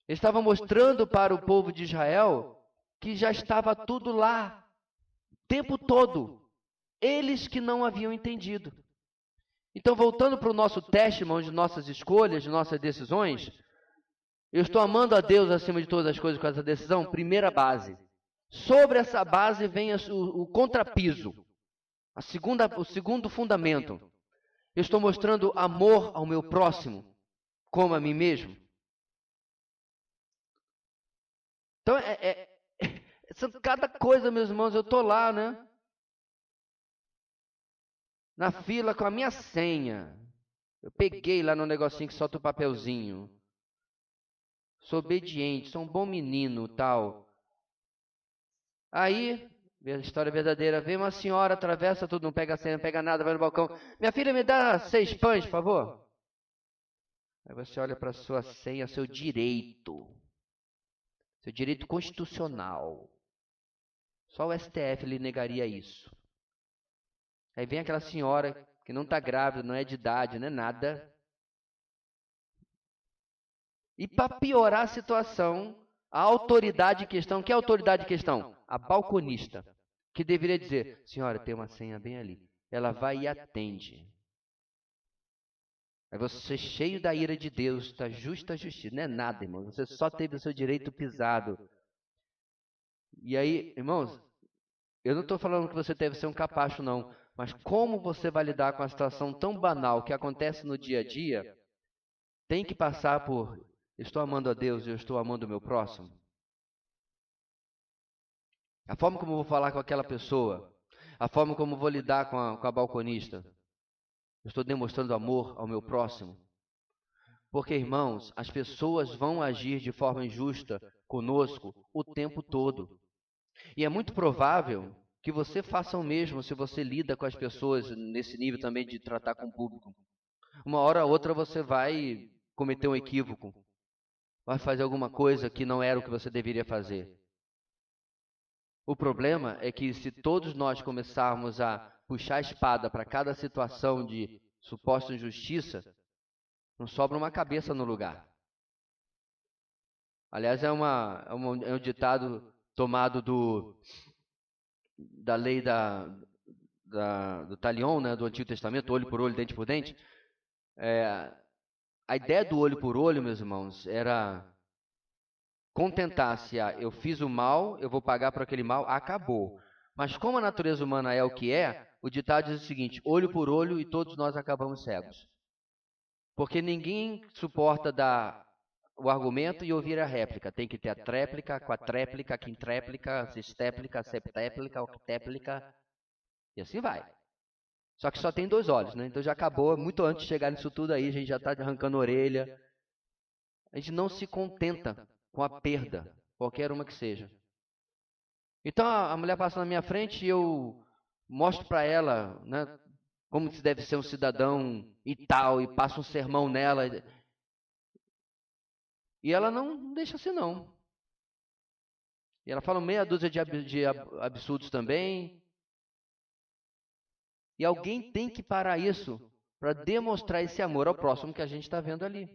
Ele estava mostrando para o povo de Israel que já estava tudo lá, o tempo todo. Eles que não haviam entendido. Então, voltando para o nosso teste, irmãos, de nossas escolhas, de nossas decisões, eu estou amando a Deus acima de todas as coisas com essa decisão? Primeira base. Sobre essa base vem o contrapiso, o segundo fundamento. Eu estou mostrando amor ao meu próximo, como a mim mesmo. Então, cada coisa, meus irmãos, eu estou lá, né? Na fila com a minha senha. Eu peguei lá no negocinho que solta o papelzinho. Sou obediente, sou um bom menino, tal. Aí, a história verdadeira, vem uma senhora, atravessa tudo, não pega a senha, não pega nada, vai no balcão. Minha filha, me dá 6 pães, por favor. Aí você olha para a sua senha, seu direito constitucional. Só o STF lhe negaria isso. Aí vem aquela senhora que não está grávida, não é de idade, não é nada. E para piorar a situação, a autoridade em questão, que é a autoridade em questão? A balconista, que deveria dizer: senhora, tem uma senha bem ali. Ela vai e atende. Aí você, cheio da ira de Deus, está justa a justiça. Não é nada, irmão. Você só teve o seu direito pisado. E aí, irmãos, eu não estou falando que você deve ser um capacho, não. Mas como você vai lidar com a situação tão banal que acontece no dia a dia, tem que passar por: estou amando a Deus e eu estou amando o meu próximo. A forma como eu vou falar com aquela pessoa, a forma como eu vou lidar com a balconista, eu estou demonstrando amor ao meu próximo. Porque, irmãos, as pessoas vão agir de forma injusta conosco o tempo todo. E é muito provável que você faça o mesmo se você lida com as pessoas nesse nível também de tratar com o público. Uma hora ou outra você vai cometer um equívoco, vai fazer alguma coisa que não era o que você deveria fazer. O problema é que se todos nós começarmos a puxar a espada para cada situação de suposta injustiça, não sobra uma cabeça no lugar. Aliás, é um ditado tomado da lei do talion, né, do Antigo Testamento, olho por olho, dente por dente. A ideia do olho por olho, meus irmãos, era contentar-se eu fiz o mal, eu vou pagar por aquele mal, acabou. Mas como a natureza humana é o que é, o ditado diz o seguinte: olho por olho e todos nós acabamos cegos. Porque ninguém suporta dar o argumento e ouvir a réplica. Tem que ter a tréplica, a quatréplica, a quintréplica, a sextéplica, a septéplica, a octéplica, e assim vai. Só que só tem 2 olhos, né? Então já acabou, muito antes de chegar nisso tudo aí, a gente já está arrancando a orelha. A gente não se contenta com a perda, qualquer uma que seja. Então a mulher passa na minha frente e eu mostro para ela, né, como se deve ser um cidadão e tal, e passo um sermão nela. E ela não deixa assim, não. E ela fala meia dúzia de absurdos também. E alguém tem que parar isso para demonstrar esse amor ao próximo que a gente está vendo ali.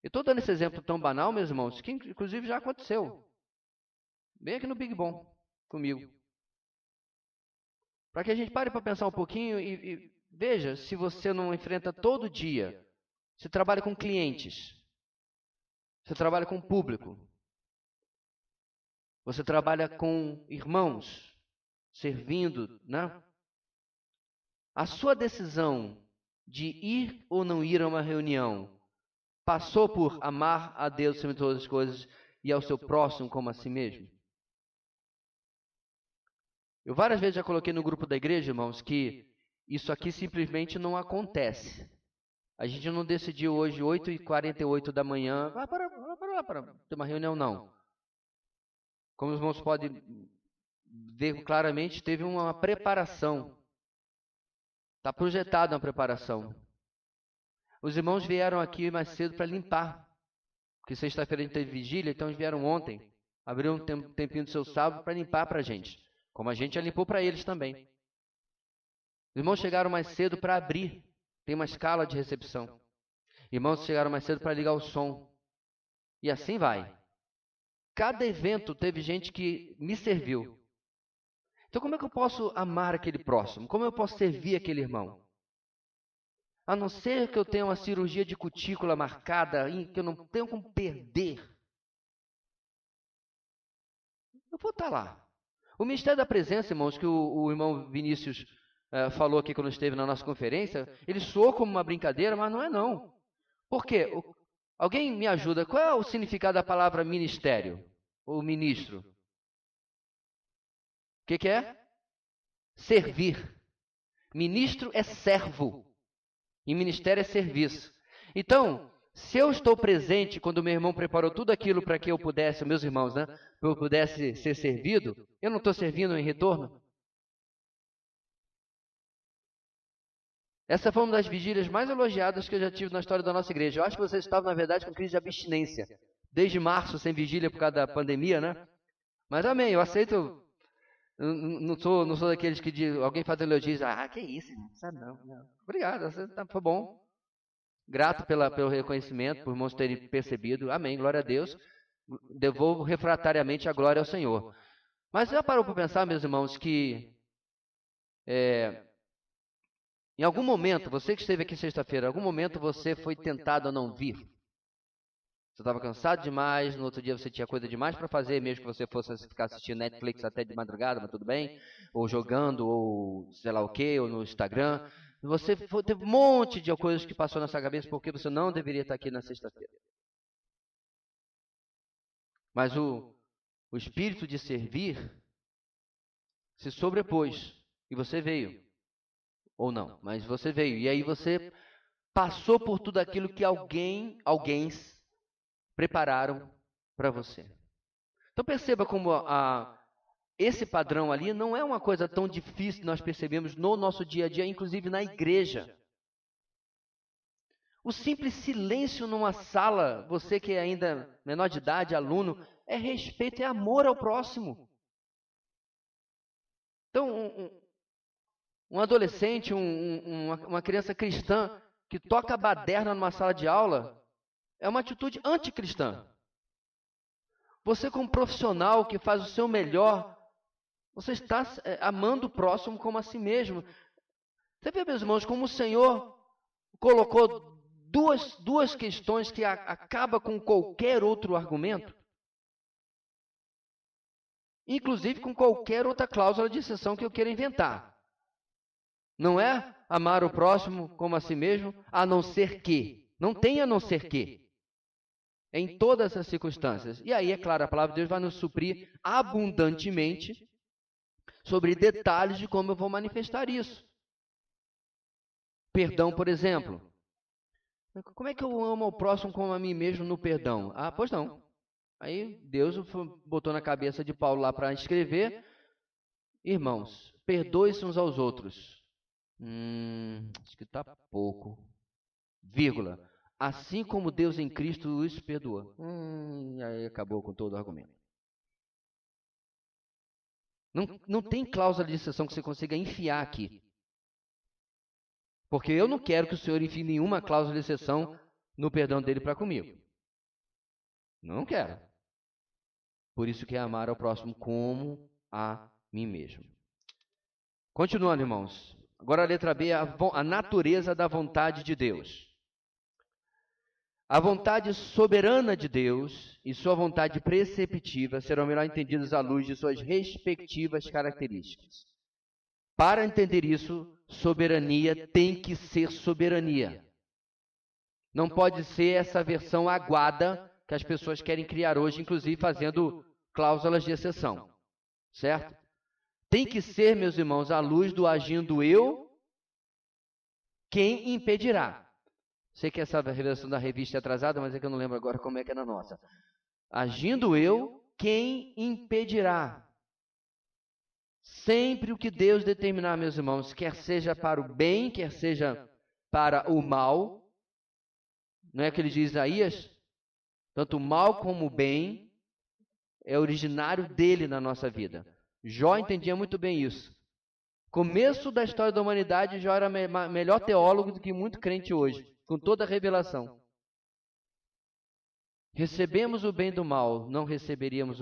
Eu estou dando esse exemplo tão banal, meus irmãos, que inclusive já aconteceu. Bem aqui no Big Bom, comigo. Para que a gente pare para pensar um pouquinho e veja se você não enfrenta todo dia. Você trabalha com clientes, você trabalha com público, você trabalha com irmãos, servindo, né? A sua decisão de ir ou não ir a uma reunião passou por amar a Deus sobre todas as coisas e ao seu próximo como a si mesmo? Eu várias vezes já coloquei no grupo da igreja, irmãos, que isso aqui simplesmente não acontece. A gente não decidiu hoje, 8h48 da manhã, para ter uma reunião, não. Como os irmãos podem ver claramente, teve uma preparação. Está projetada uma preparação. Os irmãos vieram aqui mais cedo para limpar, porque sexta-feira a gente teve vigília, então eles vieram ontem, abriram um tempinho do seu sábado para limpar para a gente, como a gente já limpou para eles também. Os irmãos chegaram mais cedo para abrir, tem uma escala de recepção. Irmãos chegaram mais cedo para ligar o som. E assim vai. Cada evento teve gente que me serviu. Então como é que eu posso amar aquele próximo? Como eu posso servir aquele irmão? A não ser que eu tenha uma cirurgia de cutícula marcada, que eu não tenho como perder, eu vou estar lá. O Ministério da Presença, irmãos, que o irmão Vinícius falou aqui quando esteve na nossa conferência, ele soou como uma brincadeira, mas não é não. Por quê? Alguém me ajuda, qual é o significado da palavra ministério? Ou ministro? O que é? Servir. Ministro é servo. E ministério é serviço. Então, se eu estou presente quando meu irmão preparou tudo aquilo para que eu pudesse, meus irmãos, né? Para eu pudesse ser servido, eu não estou servindo em retorno? Essa foi uma das vigílias mais elogiadas que eu já tive na história da nossa igreja. Eu acho que vocês estavam, na verdade, com crise de abstinência. Desde março, sem vigília por causa da pandemia, né? Mas amém, eu aceito. Não sou daqueles que alguém faz elogio e diz, que isso, não sabe não. Obrigado, foi bom. Grato pelo reconhecimento, por irmãos terem percebido. Amém, glória a Deus. Devolvo refratariamente a glória ao Senhor. Mas já parou para pensar, meus irmãos, que em algum momento, você que esteve aqui sexta-feira, em algum momento você foi tentado a não vir? Você estava cansado demais, no outro dia você tinha coisa demais para fazer, mesmo que você fosse ficar assistindo Netflix até de madrugada, mas tudo bem, ou jogando, ou sei lá o que, ou no Instagram. Você teve um monte de coisas que passou na sua cabeça porque você não deveria estar aqui na sexta-feira. Mas o espírito de servir se sobrepôs e você veio. Ou não, mas você veio. E aí você passou por tudo aquilo que alguém prepararam para você. Então perceba como esse padrão ali não é uma coisa tão difícil, nós percebemos no nosso dia a dia, inclusive na igreja. O simples silêncio numa sala, você que é ainda menor de idade, aluno, é respeito, é amor ao próximo. Então, um adolescente, uma criança cristã que toca a baderna numa sala de aula, é uma atitude anticristã. Você como profissional que faz o seu melhor, você está amando o próximo como a si mesmo. Você vê, meus irmãos, como o Senhor colocou duas questões que acabam com qualquer outro argumento, inclusive com qualquer outra cláusula de exceção que eu queira inventar. Não é amar o próximo como a si mesmo, a não ser que. Não tem a não ser que. Em todas as circunstâncias. E aí, é claro, a palavra de Deus vai nos suprir abundantemente sobre detalhes de como eu vou manifestar isso. Perdão, por exemplo. Como é que eu amo o próximo como a mim mesmo no perdão? Pois não. Aí Deus botou na cabeça de Paulo lá para escrever: irmãos, perdoe-se uns aos outros. Acho que está pouco. Vírgula. Assim como Deus em Cristo os perdoou. Aí acabou com todo o argumento. Não tem cláusula de exceção que você consiga enfiar aqui. Porque eu não quero que o Senhor enfie nenhuma cláusula de exceção no perdão dele para comigo. Não quero. Por isso que é amar ao próximo como a mim mesmo. Continuando, irmãos. Agora a letra B, a natureza da vontade de Deus. A vontade soberana de Deus e sua vontade preceptiva serão melhor entendidas à luz de suas respectivas características. Para entender isso, soberania tem que ser soberania. Não pode ser essa versão aguada que as pessoas querem criar hoje, inclusive fazendo cláusulas de exceção. Certo? Tem que ser, meus irmãos, à luz do agindo eu, quem impedirá? Sei que essa revelação da revista é atrasada, mas é que eu não lembro agora como é que é na nossa. Agindo eu, quem impedirá? Sempre o que Deus determinar, meus irmãos, quer seja para o bem, quer seja para o mal. Não é que ele diz Isaías? Tanto o mal como o bem é originário dele na nossa vida. Jó entendia muito bem isso. Começo da história da humanidade, Jó era melhor teólogo do que muito crente hoje, com toda a revelação. Recebemos o bem do mal, não receberíamos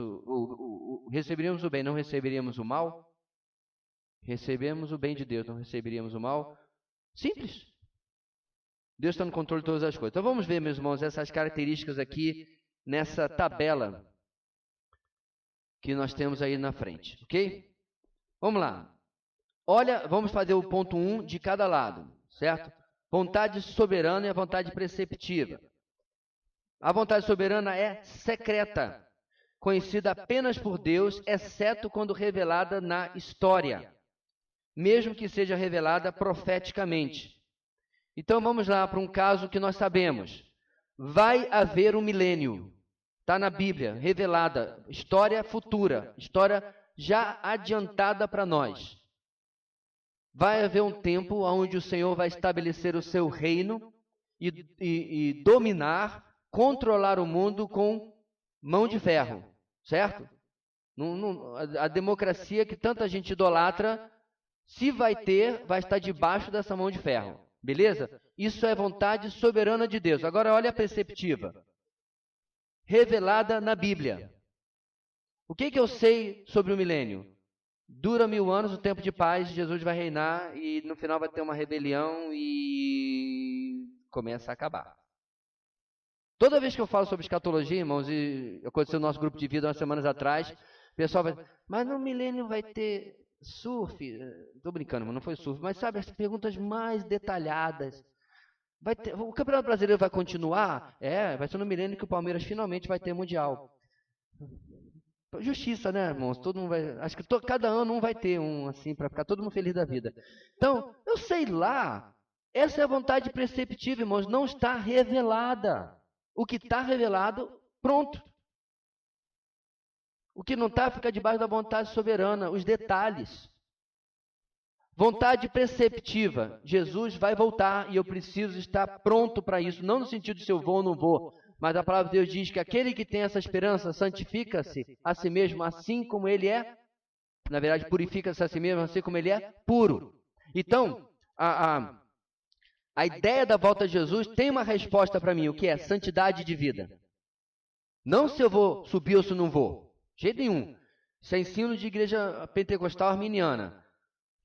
receberíamos o bem, não receberíamos o mal? Recebemos o bem de Deus, não receberíamos o mal? Simples. Deus está no controle de todas as coisas. Então vamos ver, meus irmãos, essas características aqui nessa tabela que nós temos aí na frente, ok? Vamos lá. Olha, vamos fazer o ponto 1 de cada lado, certo? Vontade soberana e a vontade preceptiva. A vontade soberana é secreta, conhecida apenas por Deus, exceto quando revelada na história, mesmo que seja revelada profeticamente. Então vamos lá para um caso que nós sabemos. Vai haver um milênio. Está na Bíblia, revelada, história futura, história já adiantada para nós. Vai haver um tempo onde o Senhor vai estabelecer o seu reino e dominar, controlar o mundo com mão de ferro, certo? A democracia que tanta gente idolatra, se vai ter, vai estar debaixo dessa mão de ferro, beleza? Isso é vontade soberana de Deus. Agora olha a perceptiva. Revelada na Bíblia. O que eu sei sobre o milênio? Dura 1000 anos, o tempo de paz, Jesus vai reinar e no final vai ter uma rebelião e começa a acabar. Toda vez que eu falo sobre escatologia, irmãos, e aconteceu no nosso grupo de vida umas semanas atrás, o pessoal vai, mas no milênio vai ter surf? Estou brincando, mas não foi surf, mas sabe, as perguntas mais detalhadas. O Campeonato Brasileiro vai continuar? Vai ser no milênio que o Palmeiras finalmente vai ter mundial. Justiça, né, irmãos? Todo mundo vai, acho que cada ano um vai ter um assim para ficar todo mundo feliz da vida. Então, eu sei lá. Essa é a vontade preceptiva, irmãos, não está revelada. O que está revelado, pronto. O que não está fica debaixo da vontade soberana, os detalhes. Vontade preceptiva. Jesus vai voltar e eu preciso estar pronto para isso, não no sentido de se eu vou ou não vou. Mas a palavra de Deus diz que aquele que tem essa esperança santifica-se a si mesmo, assim como ele é. Na verdade, purifica-se a si mesmo, assim como ele é puro. Então, a ideia da volta de Jesus tem uma resposta para mim, o que é? Santidade de vida. Não se eu vou subir ou se não vou. De jeito nenhum. Isso é ensino de igreja pentecostal arminiana.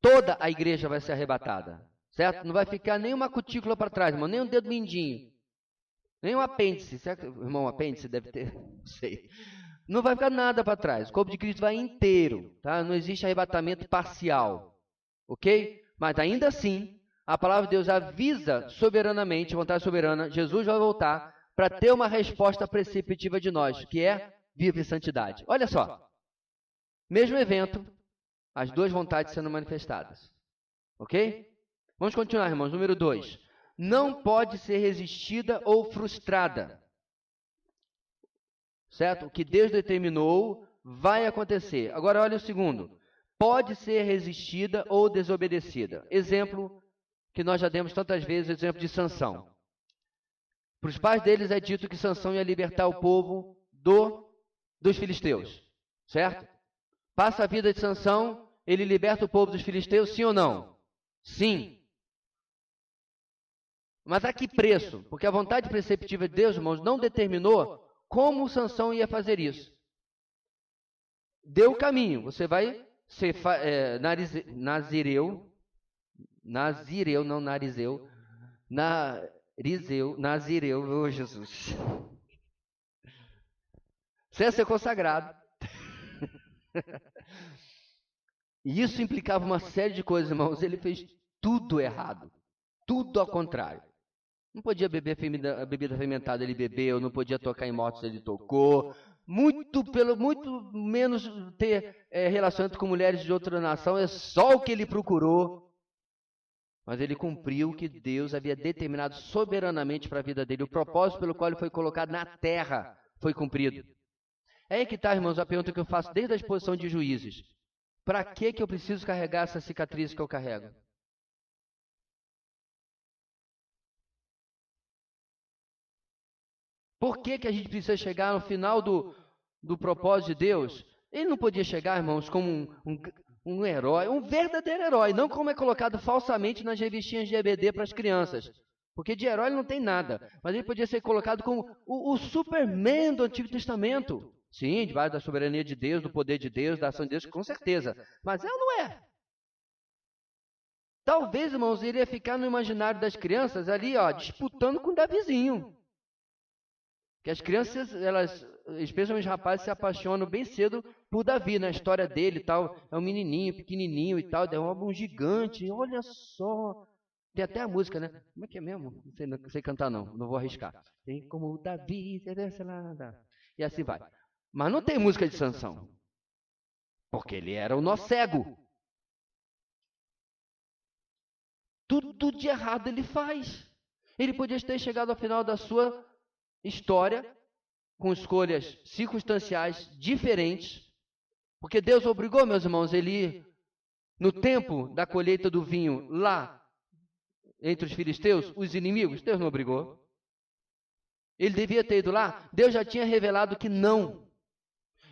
Toda a igreja vai ser arrebatada. Certo? Não vai ficar nenhuma cutícula para trás, irmão, nem um dedo mindinho. Nem um apêndice, certo? Irmão, apêndice deve ter, não sei. Não vai ficar nada para trás. O corpo de Cristo vai inteiro, tá? Não existe arrebatamento parcial, ok? Mas ainda assim, a palavra de Deus avisa soberanamente, vontade soberana, Jesus vai voltar para ter uma resposta preceptiva de nós, que é viva em santidade. Olha só, mesmo evento, as duas vontades sendo manifestadas, ok? Vamos continuar, irmãos. Número 2. Não pode ser resistida ou frustrada. Certo? O que Deus determinou vai acontecer. Agora olha o segundo. Pode ser resistida ou desobedecida. Exemplo que nós já demos tantas vezes, o exemplo de Sansão. Para os pais deles é dito que Sansão ia libertar o povo dos filisteus. Certo? Passa a vida de Sansão, ele liberta o povo dos filisteus, sim ou não? Sim. Mas a que preço? Porque a vontade preceptiva de Deus, irmãos, não determinou como Sansão ia fazer isso. Deu o caminho. Você vai ser nazireu, não narizeu, nazireu, oh Jesus. Você ia ser consagrado. E isso implicava uma série de coisas, irmãos. Ele fez tudo errado. Tudo ao contrário. Não podia beber a bebida fermentada, ele bebeu. Não podia tocar em mortos, ele tocou. Muito menos ter relacionamento com mulheres de outra nação. É só o que ele procurou. Mas ele cumpriu o que Deus havia determinado soberanamente para a vida dele. O propósito pelo qual ele foi colocado na terra foi cumprido. É aí que está, irmãos, a pergunta que eu faço desde a exposição de Juízes. Para que eu preciso carregar essa cicatriz que eu carrego? Por que a gente precisa chegar no final do propósito de Deus? Ele não podia chegar, irmãos, como um herói, um verdadeiro herói, não como é colocado falsamente nas revistinhas de EBD para as crianças. Porque de herói ele não tem nada. Mas ele podia ser colocado como o Superman do Antigo Testamento. Sim, debaixo da soberania de Deus, do poder de Deus, da ação de Deus, com certeza. Mas ela não é. Talvez, irmãos, ele ia ficar no imaginário das crianças ali, ó, disputando com Davizinho. Que as crianças, elas, especialmente os rapazes, se apaixonam bem cedo por Davi, na história dele e tal. É um menininho, pequenininho e tal, derruba um gigante, olha só. Tem até a música, né? Como é que é mesmo? Não sei cantar não vou arriscar. Tem como o Davi, e assim vai. Mas não tem música de Sansão. Porque ele era o nó cego. Tudo de errado ele faz. Ele podia ter chegado ao final da sua história com escolhas circunstanciais diferentes. Porque Deus obrigou, meus irmãos, ele ir no tempo da colheita do vinho lá entre os filisteus, os inimigos. Deus não obrigou. Ele devia ter ido lá. Deus já tinha revelado que não.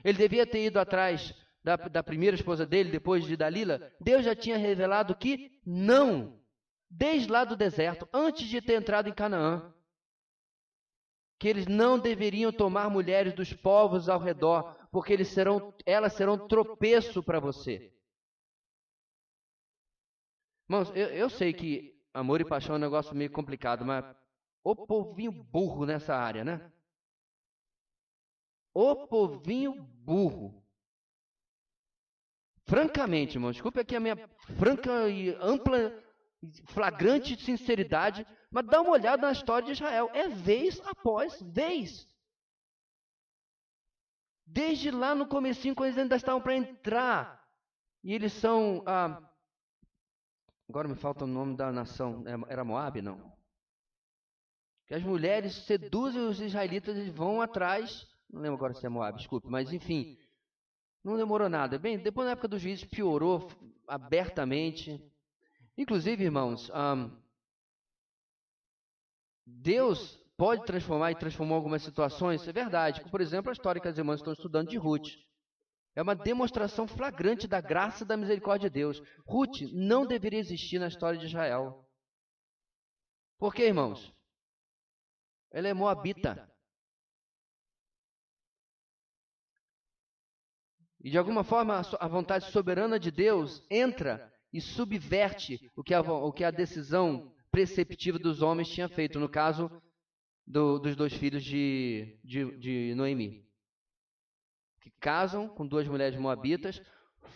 Ele devia ter ido atrás da primeira esposa dele, depois de Dalila. Deus já tinha revelado que não. Desde lá do deserto, antes de ter entrado em Canaã. Que eles não deveriam tomar mulheres dos povos ao redor, porque elas serão tropeço para você. Irmãos, eu sei que amor e paixão é um negócio meio complicado, mas o povinho burro nessa área, né? O povinho burro. Francamente, irmão, desculpe aqui a minha franca e ampla, flagrante sinceridade, mas dá uma olhada na história de Israel. É vez após vez. Desde lá no comecinho, quando eles ainda estavam para entrar, e eles são... agora me falta o nome da nação. Era Moabe, não? Que as mulheres seduzem os israelitas e vão atrás. Não lembro agora se é Moabe, desculpe, mas enfim... Não demorou nada. Bem, depois na época dos juízes piorou abertamente. Inclusive, irmãos, Deus pode transformar e transformou algumas situações. É verdade. Como, por exemplo, a história que as irmãs estão estudando de Ruth. É uma demonstração flagrante da graça e da misericórdia de Deus. Ruth não deveria existir na história de Israel. Por quê, irmãos? Ela é moabita. E de alguma forma a vontade soberana de Deus entra e subverte o que a decisão preceptiva dos homens tinha feito, no caso dos dois filhos de Noemi, que casam com duas mulheres moabitas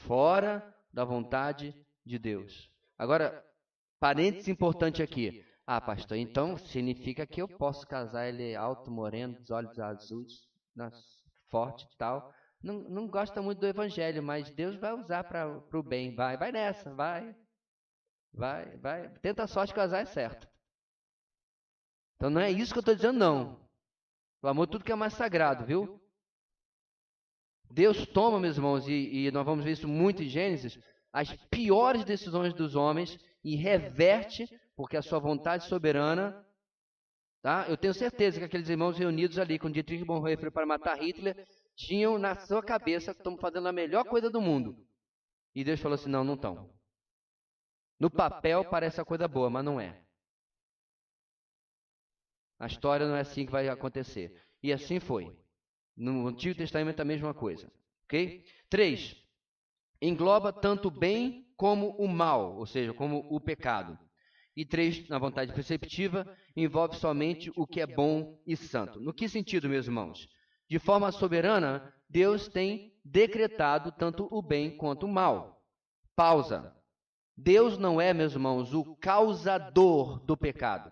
fora da vontade de Deus. Agora, parênteses importante aqui. Pastor, então significa que eu posso casar, ele é alto, moreno, dos olhos azuis, forte e tal. Não gosta muito do evangelho, mas Deus vai usar para o bem. Vai nessa, vai. Tenta a sorte, casar é certo. Então não é isso que eu estou dizendo, não. O amor tudo que é mais sagrado, viu? Deus toma, meus irmãos, e nós vamos ver isso muito em Gênesis, as piores decisões dos homens e reverte, porque a sua vontade soberana... Tá? Eu tenho certeza que aqueles irmãos reunidos ali com Dietrich Bonhoeffer para matar Hitler tinham na sua cabeça que estamos fazendo a melhor coisa do mundo. E Deus falou assim, não estão. No papel parece a coisa boa, mas não é. A história não é assim que vai acontecer. E assim foi. No Antigo Testamento é a mesma coisa. Ok? 3. engloba tanto o bem como o mal, ou seja, como o pecado. E 3, na vontade preceptiva, envolve somente o que é bom e santo. No que sentido, meus irmãos? De forma soberana, Deus tem decretado tanto o bem quanto o mal. Pausa. Deus não é, meus irmãos, o causador do pecado.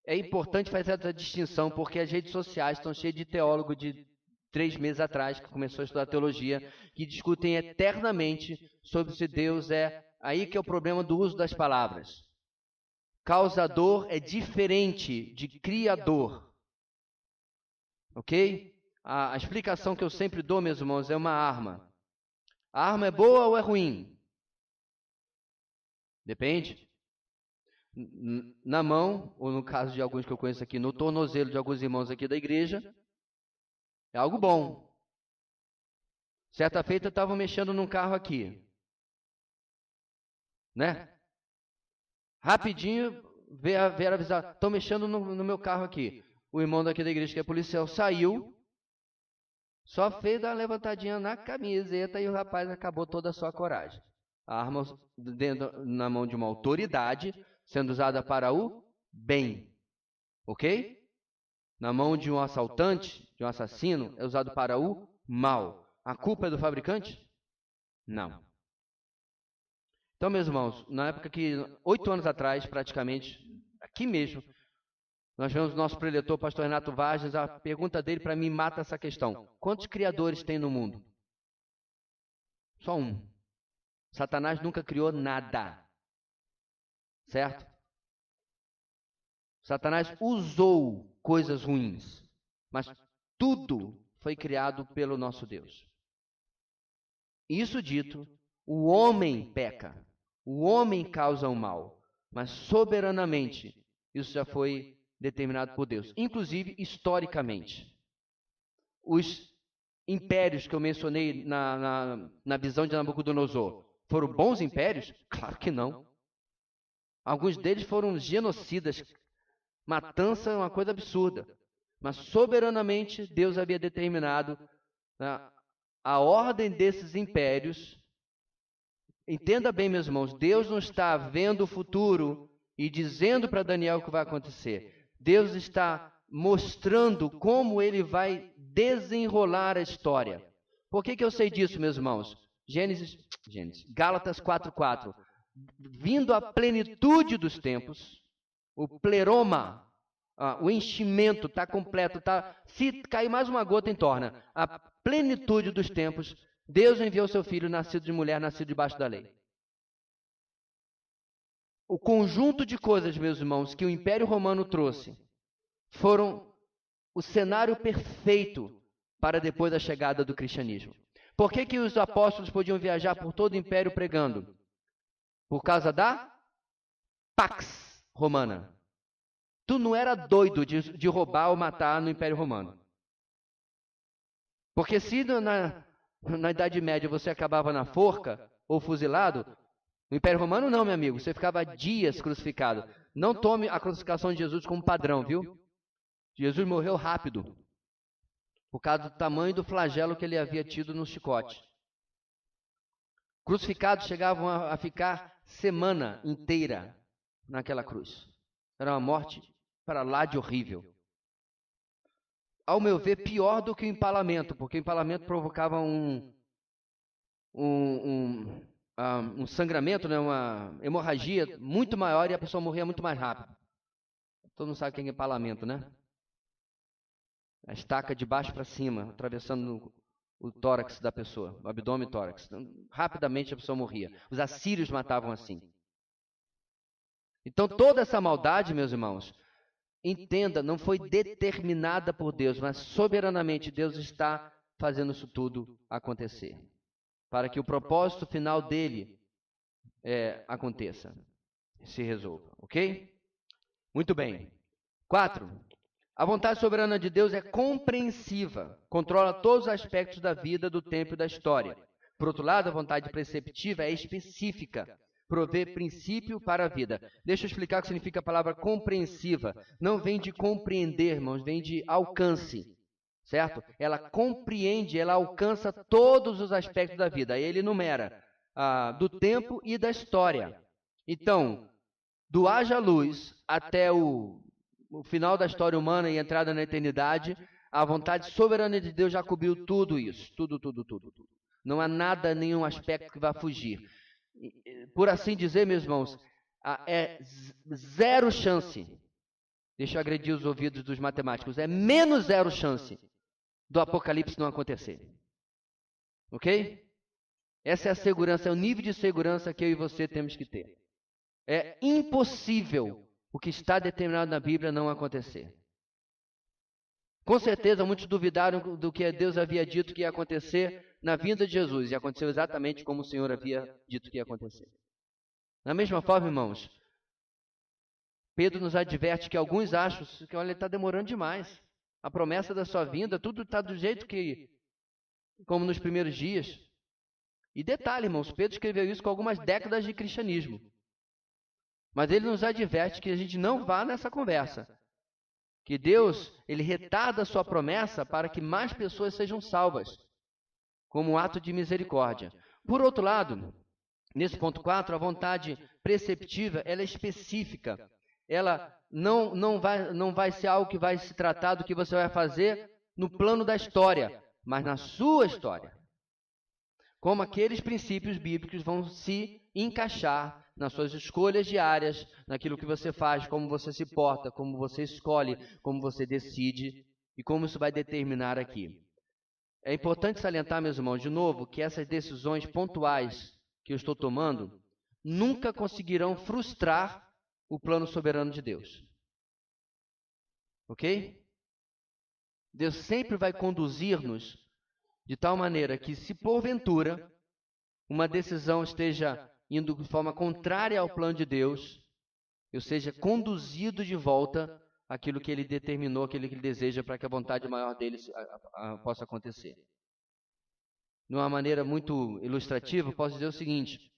É importante fazer essa distinção, porque as redes sociais estão cheias de teólogo de 3 meses atrás, que começou a estudar teologia, que discutem eternamente sobre se Deus é... Aí que é o problema do uso das palavras. Causador é diferente de criador. Ok? A explicação que eu sempre dou, meus irmãos, é uma arma. A arma é boa ou é ruim? Depende. Na mão, ou no caso de alguns que eu conheço aqui, no tornozelo de alguns irmãos aqui da igreja, é algo bom. Certa feita eu estava mexendo num carro aqui. Né? Rapidinho, vieram avisar, estou mexendo no meu carro aqui. O irmão daqui da igreja, que é policial, saiu, só fez dar uma levantadinha na camiseta e o rapaz acabou toda a sua coragem. A arma na mão de uma autoridade, sendo usada para o bem. Ok? Na mão de um assaltante, de um assassino, é usado para o mal. A culpa é do fabricante? Não. Então, meus irmãos, na época que, 8 anos atrás, praticamente, aqui mesmo, nós vemos o nosso preletor, pastor Renato Vargas, a pergunta dele para mim mata essa questão. Quantos criadores tem no mundo? Só um. Satanás nunca criou nada. Certo? Satanás usou coisas ruins, mas tudo foi criado pelo nosso Deus. Isso dito, o homem peca, o homem causa o mal, mas soberanamente isso já foi determinado por Deus, inclusive historicamente. Os impérios que eu mencionei na visão de Nabucodonosor foram bons impérios? Claro que não. Alguns deles foram genocidas. Matança é uma coisa absurda. Mas soberanamente Deus havia determinado a ordem desses impérios. Entenda bem, meus irmãos, Deus não está vendo o futuro e dizendo para Daniel o que vai acontecer. Deus está mostrando como ele vai desenrolar a história. Por que eu sei disso, meus irmãos? Gálatas 4:4. Vindo a plenitude dos tempos, o pleroma, o enchimento está completo, se cair mais uma gota, entorna. A plenitude dos tempos, Deus enviou seu filho, nascido de mulher, nascido debaixo da lei. O conjunto de coisas, meus irmãos, que o Império Romano trouxe, foram o cenário perfeito para depois da chegada do cristianismo. Por que os apóstolos podiam viajar por todo o Império pregando? Por causa da Pax Romana. Tu não era doido de roubar ou matar no Império Romano. Porque se na Idade Média você acabava na forca ou fuzilado, no Império Romano não, meu amigo. Você ficava dias crucificado. Não tome a crucificação de Jesus como padrão, viu? Jesus morreu rápido, por causa do tamanho do flagelo que ele havia tido no chicote. Crucificados chegavam a ficar semana inteira naquela cruz. Era uma morte para lá de horrível. Ao meu ver, pior do que o empalamento, porque o empalamento provocava um sangramento, né, uma hemorragia muito maior e a pessoa morria muito mais rápido. Todo mundo sabe o que é empalamento, né? A estaca de baixo para cima, atravessando o tórax da pessoa, o abdômen e tórax. Então, rapidamente a pessoa morria. Os assírios matavam assim. Então toda essa maldade, meus irmãos, entenda, não foi determinada por Deus, mas soberanamente Deus está fazendo isso tudo acontecer, para que o propósito final dele aconteça, se resolva, ok? Muito bem. 4. A vontade soberana de Deus é compreensiva, controla todos os aspectos da vida, do tempo e da história. Por outro lado, a vontade preceptiva é específica, provê princípio para a vida. Deixa eu explicar o que significa a palavra compreensiva. Não vem de compreender, irmãos, vem de alcance. certo? Ela compreende, ela alcança todos os aspectos da vida. Aí ele enumera do tempo e da história. Então, do haja luz até o final da história humana e entrada na eternidade, a vontade soberana de Deus já cobriu tudo isso. Tudo. Não há nada, nenhum aspecto que vá fugir. Por assim dizer, meus irmãos, é zero chance. Deixa eu agredir os ouvidos dos matemáticos. É menos zero chance do Apocalipse não acontecer. Ok? Essa é a segurança, é o nível de segurança que eu e você temos que ter. É impossível o que está determinado na Bíblia não acontecer. Com certeza, muitos duvidaram do que Deus havia dito que ia acontecer na vinda de Jesus. E aconteceu exatamente como o Senhor havia dito que ia acontecer. Da mesma forma, irmãos, Pedro nos adverte que alguns acham que, olha, ele está demorando demais. A promessa da sua vinda, tudo está do jeito que, como nos primeiros dias. E detalhe, irmãos, Pedro escreveu isso com algumas décadas de cristianismo. Mas ele nos adverte que a gente não vá nessa conversa. Que Deus, ele retarda a sua promessa para que mais pessoas sejam salvas, como um ato de misericórdia. Por outro lado, nesse ponto 4, a vontade preceptiva, ela é específica. Ela não vai ser algo que vai se tratar do que você vai fazer no plano da história, mas na sua história. Como aqueles princípios bíblicos vão se encaixar nas suas escolhas diárias, naquilo que você faz, como você se porta, como você escolhe, como você decide e como isso vai determinar aqui. É importante salientar, meus irmãos, de novo, que essas decisões pontuais que eu estou tomando nunca conseguirão frustrar o plano soberano de Deus. Ok? Deus sempre vai conduzir-nos de tal maneira que, se porventura uma decisão esteja indo de forma contrária ao plano de Deus, eu seja conduzido de volta àquilo que Ele determinou, aquilo que Ele deseja para que a vontade maior dele possa acontecer. De uma maneira muito ilustrativa, posso dizer o seguinte,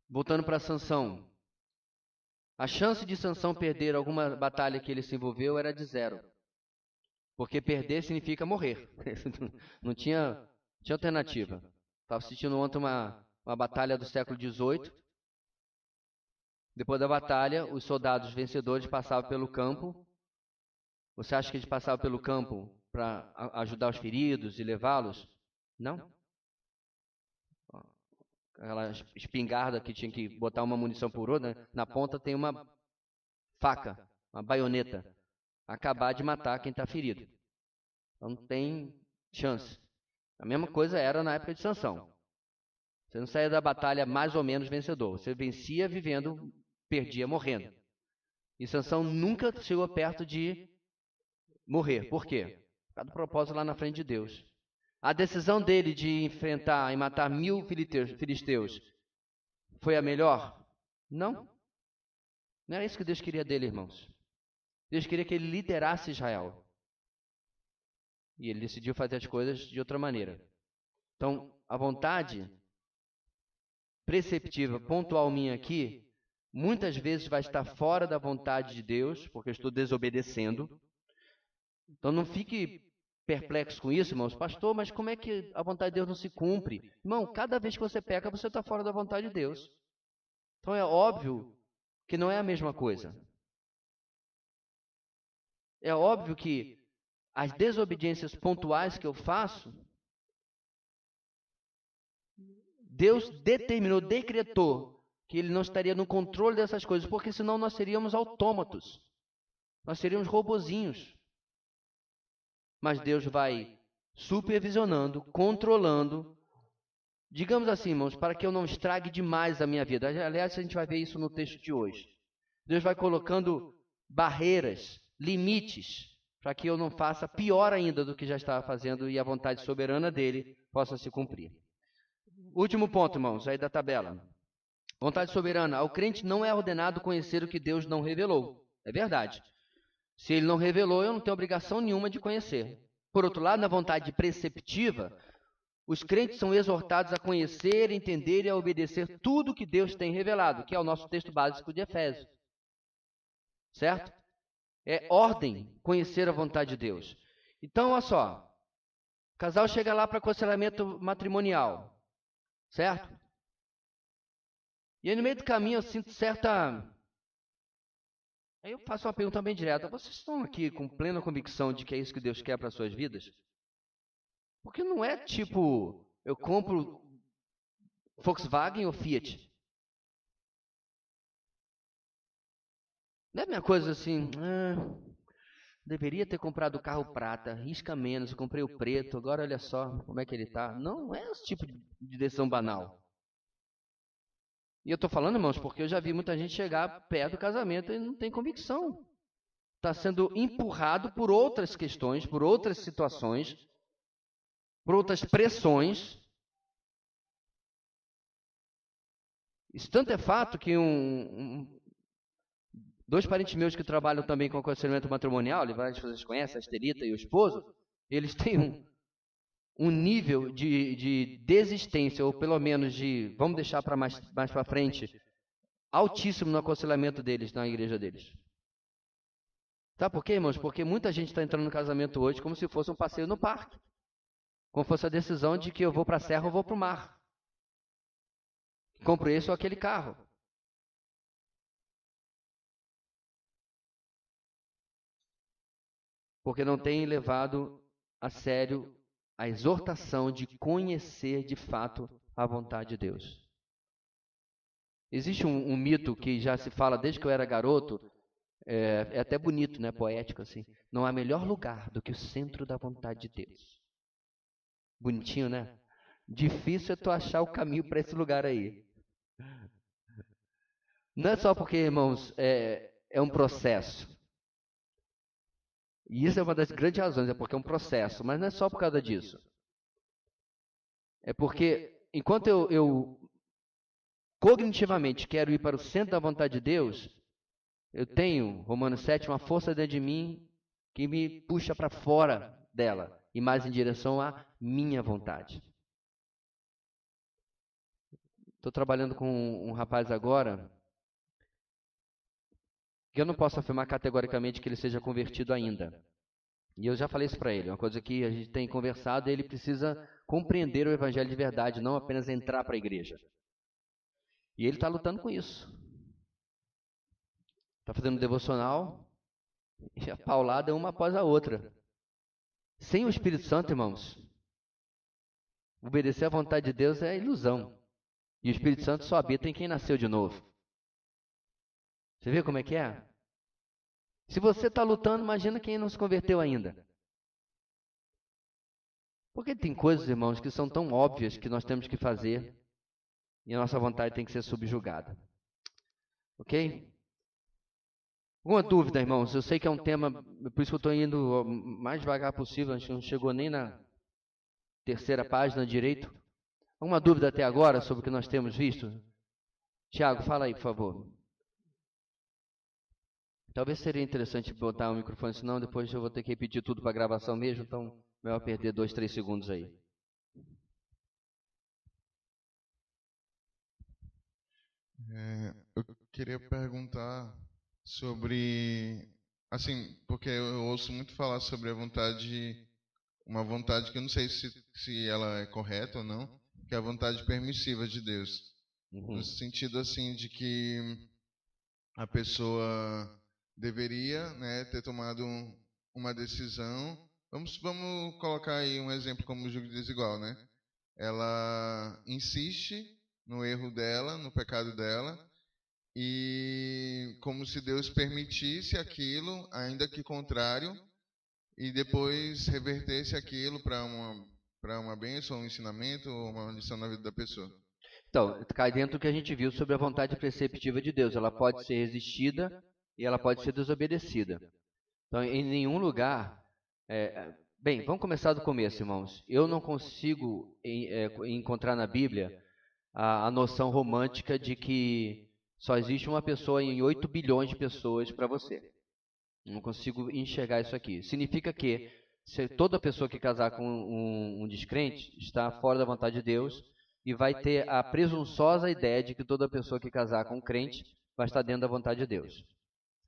voltando para Sansão. A chance de Sansão perder alguma batalha que ele se envolveu era de 0. Porque perder significa morrer. Não tinha alternativa. Estava assistindo ontem uma batalha do século XVIII. Depois da batalha, os soldados vencedores passavam pelo campo. Você acha que eles passavam pelo campo para ajudar os feridos e levá-los? Não. Aquela espingarda que tinha que botar uma munição por outra, né? Na ponta tem uma faca, uma baioneta. Acabar de matar quem está ferido. Então não tem chance. A mesma coisa era na época de Sansão. Você não saía da batalha mais ou menos vencedor. Você vencia vivendo, perdia morrendo. E Sansão nunca chegou perto de morrer. Por quê? Por causa do propósito lá na frente de Deus. A decisão dele de enfrentar e matar 1000 filisteus foi a melhor? Não. Não era isso que Deus queria dele, irmãos. Deus queria que ele liderasse Israel. E ele decidiu fazer as coisas de outra maneira. Então, a vontade preceptiva, pontual minha aqui, muitas vezes vai estar fora da vontade de Deus, porque eu estou desobedecendo. Então, não fique perplexo com isso, irmãos. Pastor, mas como é que a vontade de Deus não se cumpre? Irmão, cada vez que você peca, você está fora da vontade de Deus. Então, é óbvio que não é a mesma coisa. É óbvio que as desobediências pontuais que eu faço, Deus determinou, decretou que Ele não estaria no controle dessas coisas, porque senão nós seríamos autômatos, nós seríamos robozinhos. Mas Deus vai supervisionando, controlando, digamos assim, irmãos, para que eu não estrague demais a minha vida. Aliás, a gente vai ver isso no texto de hoje. Deus vai colocando barreiras, limites, para que eu não faça pior ainda do que já estava fazendo e a vontade soberana dele possa se cumprir. Último ponto, irmãos, aí da tabela. Vontade soberana. Ao crente não é ordenado conhecer o que Deus não revelou. É verdade. Se ele não revelou, eu não tenho obrigação nenhuma de conhecer. Por outro lado, na vontade preceptiva, os crentes são exortados a conhecer, entender e a obedecer tudo que Deus tem revelado, que é o nosso texto básico de Efésios. Certo? É ordem conhecer a vontade de Deus. Então, olha só. O casal chega lá para aconselhamento matrimonial, certo? E aí no meio do caminho eu sinto certa... Aí eu faço uma pergunta bem direta. Vocês estão aqui com plena convicção de que é isso que Deus quer para as suas vidas? Porque não é tipo, eu compro Volkswagen ou Fiat. Não é a minha coisa assim, deveria ter comprado o carro prata, risca menos, eu comprei o preto, agora olha só como é que ele está. Não é esse tipo de decisão banal. E eu estou falando, irmãos, porque eu já vi muita gente chegar perto do casamento e não tem convicção. Está sendo empurrado por outras questões, por outras situações, por outras pressões. Isso tanto é fato que dois parentes meus que trabalham também com aconselhamento matrimonial, vocês conhecem, a Estelita e o esposo, eles têm um nível de desistência, ou pelo menos de, vamos deixar para mais para frente, altíssimo no aconselhamento deles, na igreja deles. Sabe por quê, irmãos? Porque muita gente está entrando no casamento hoje como se fosse um passeio no parque. Como fosse a decisão de que eu vou para a serra ou vou para o mar. Compro esse ou aquele carro. Porque não tem levado a sério a exortação de conhecer de fato a vontade de Deus. Existe um mito que já se fala desde que eu era garoto, é até bonito, né, poético assim. Não há melhor lugar do que o centro da vontade de Deus. Bonitinho, né? Difícil é tu achar o caminho para esse lugar aí. Não é só porque, irmãos, é um processo. E isso é uma das grandes razões, é porque é um processo, mas não é só por causa disso. É porque, enquanto eu cognitivamente quero ir para o centro da vontade de Deus, eu tenho, Romanos 7, uma força dentro de mim que me puxa para fora dela e mais em direção à minha vontade. Estou trabalhando com um rapaz agora que eu não posso afirmar categoricamente que ele seja convertido ainda. E eu já falei isso para ele, uma coisa que a gente tem conversado, ele precisa compreender o evangelho de verdade, não apenas entrar para a igreja. E ele está lutando com isso. Está fazendo devocional e a paulada é uma após a outra. Sem o Espírito Santo, irmãos, obedecer à vontade de Deus é ilusão. E o Espírito Santo só habita em quem nasceu de novo. Você vê como é que é? Se você está lutando, imagina quem não se converteu ainda. Porque tem coisas, irmãos, que são tão óbvias que nós temos que fazer e a nossa vontade tem que ser subjugada. Ok? Alguma dúvida, irmãos? Eu sei que é um tema, por isso que eu estou indo o mais devagar possível, a gente não chegou nem na terceira página direito. Alguma dúvida até agora sobre o que nós temos visto? Tiago, fala aí, por favor. Talvez seria interessante botar o microfone, senão depois eu vou ter que repetir tudo para a gravação mesmo, então melhor perder 2, 3 segundos aí. Eu queria perguntar sobre, assim, porque eu ouço muito falar sobre a vontade, uma vontade que eu não sei se ela é correta ou não, que é a vontade permissiva de Deus. No sentido, assim, de que a pessoa deveria, né, ter tomado uma decisão. Vamos colocar aí um exemplo como o julgo desigual, né? Ela insiste no erro dela, no pecado dela, e como se Deus permitisse aquilo, ainda que contrário, e depois revertesse aquilo para uma bênção, um ensinamento ou uma lição na vida da pessoa. Então, cai dentro do que a gente viu sobre a vontade preceptiva de Deus. Ela pode ser resistida e ela pode ser desobedecida. Então, em nenhum lugar... Bem, vamos começar do começo, irmãos. Eu não consigo encontrar na Bíblia a noção romântica de que só existe uma pessoa em 8 bilhões de pessoas para você. Não consigo enxergar isso aqui. Significa que se toda pessoa que casar com um descrente está fora da vontade de Deus e vai ter a presunçosa ideia de que toda pessoa que casar com um crente vai estar dentro da vontade de Deus.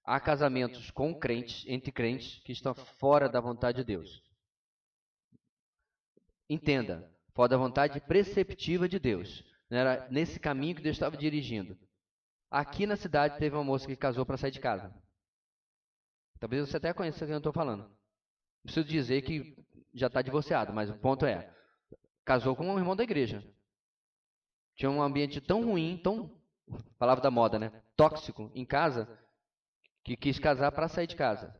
Há casamentos com crentes, entre crentes, que estão fora da vontade de Deus. Entenda, fora da vontade preceptiva de Deus. Não era nesse caminho que Deus estava dirigindo. Aqui na cidade teve uma moça que casou para sair de casa. Talvez você até conheça quem eu estou falando. Não preciso dizer que já está divorciado, mas o ponto é, casou com um irmão da igreja. Tinha um ambiente tão ruim, tão, palavra da moda, né? Tóxico em casa, que quis casar para sair de casa.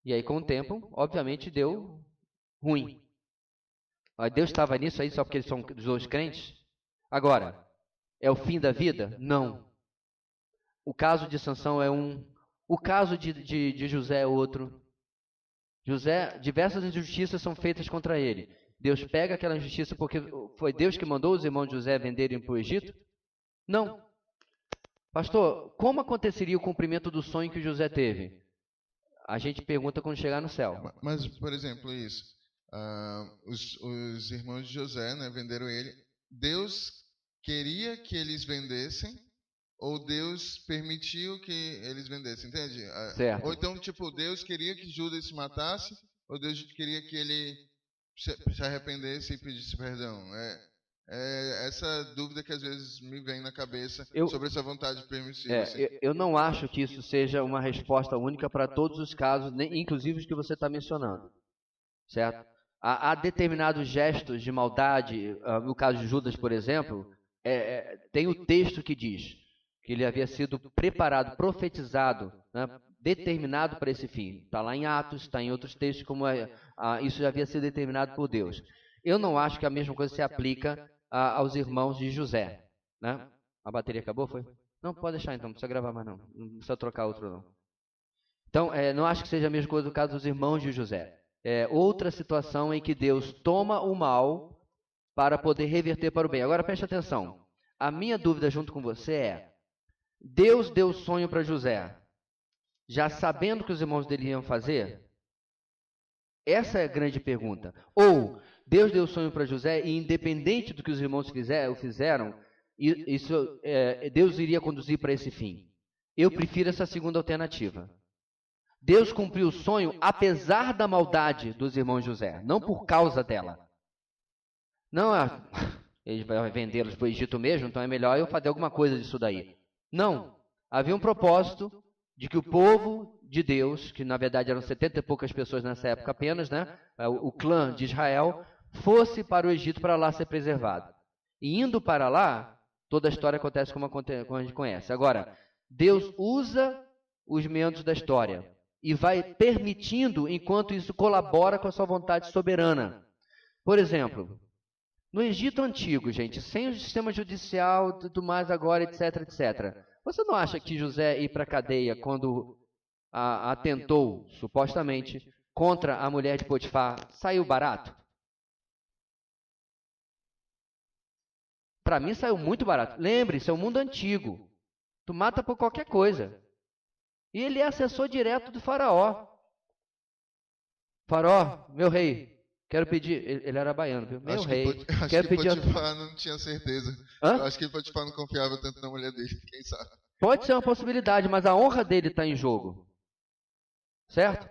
E aí, com o tempo, obviamente, deu ruim. Mas Deus estava nisso aí só porque eles são dos dois crentes? Agora, é o fim da vida? Não. O caso de Sansão é um. O caso de José é outro. José, diversas injustiças são feitas contra ele. Deus pega aquela injustiça porque foi Deus que mandou os irmãos de José venderem para o Egito? Não. Pastor, como aconteceria o cumprimento do sonho que José teve? A gente pergunta quando chegar no céu. Mas, por exemplo, isso. Os irmãos de José, né, venderam ele. Deus queria que eles vendessem ou Deus permitiu que eles vendessem, entende? Certo. Ou então, tipo, Deus queria que Judas se matasse ou Deus queria que ele se arrependesse e pedisse perdão. É essa dúvida que às vezes me vem na cabeça sobre essa vontade permissiva. Assim. Eu não acho que isso seja uma resposta única para todos os casos, inclusive os que você está mencionando. Certo? Há determinados gestos de maldade, no caso de Judas, por exemplo, tem o texto que diz que ele havia sido preparado, profetizado, né, determinado para esse fim. Está lá em Atos, está em outros textos, como isso já havia sido determinado por Deus. Eu não acho que a mesma coisa se aplica aos irmãos de José. Né? A bateria acabou, foi? Não, pode deixar então, não precisa gravar mais não. Não precisa trocar outro não. Então, não acho que seja a mesma coisa do caso dos irmãos de José. É outra situação em que Deus toma o mal para poder reverter para o bem. Agora preste atenção. A minha dúvida junto com você é: Deus deu o sonho para José, já sabendo que os irmãos dele iam fazer? Essa é a grande pergunta. Ou Deus deu o sonho para José e, independente do que os irmãos fizeram, Deus iria conduzir para esse fim? Eu prefiro essa segunda alternativa. Deus cumpriu o sonho apesar da maldade dos irmãos de José, não por causa dela. Não, ele vai vendê-los para o Egito mesmo, então é melhor eu fazer alguma coisa disso daí. Não, havia um propósito de que o povo de Deus, que na verdade eram 70 e poucas pessoas nessa época apenas, né, o clã de Israel, fosse para o Egito para lá ser preservado. E indo para lá, toda a história acontece como a gente conhece. Agora, Deus usa os meandros da história e vai permitindo enquanto isso colabora com a sua vontade soberana. Por exemplo, no Egito Antigo, gente, sem o sistema judicial, tudo mais agora, etc, etc. Você não acha que José ir para a cadeia quando atentou, supostamente, contra a mulher de Potifar, saiu barato? Para mim saiu muito barato. Lembre-se, é o mundo antigo. Tu mata por qualquer coisa. E ele é assessor direto do faraó. Faraó, meu rei, quero pedir... Ele era baiano, viu? Meu rei, quero pedir... Acho que Potifar não tinha certeza. Hã? Acho que Potifar não confiava tanto na mulher dele, quem sabe. Pode ser uma possibilidade, mas a honra dele está em jogo. Certo?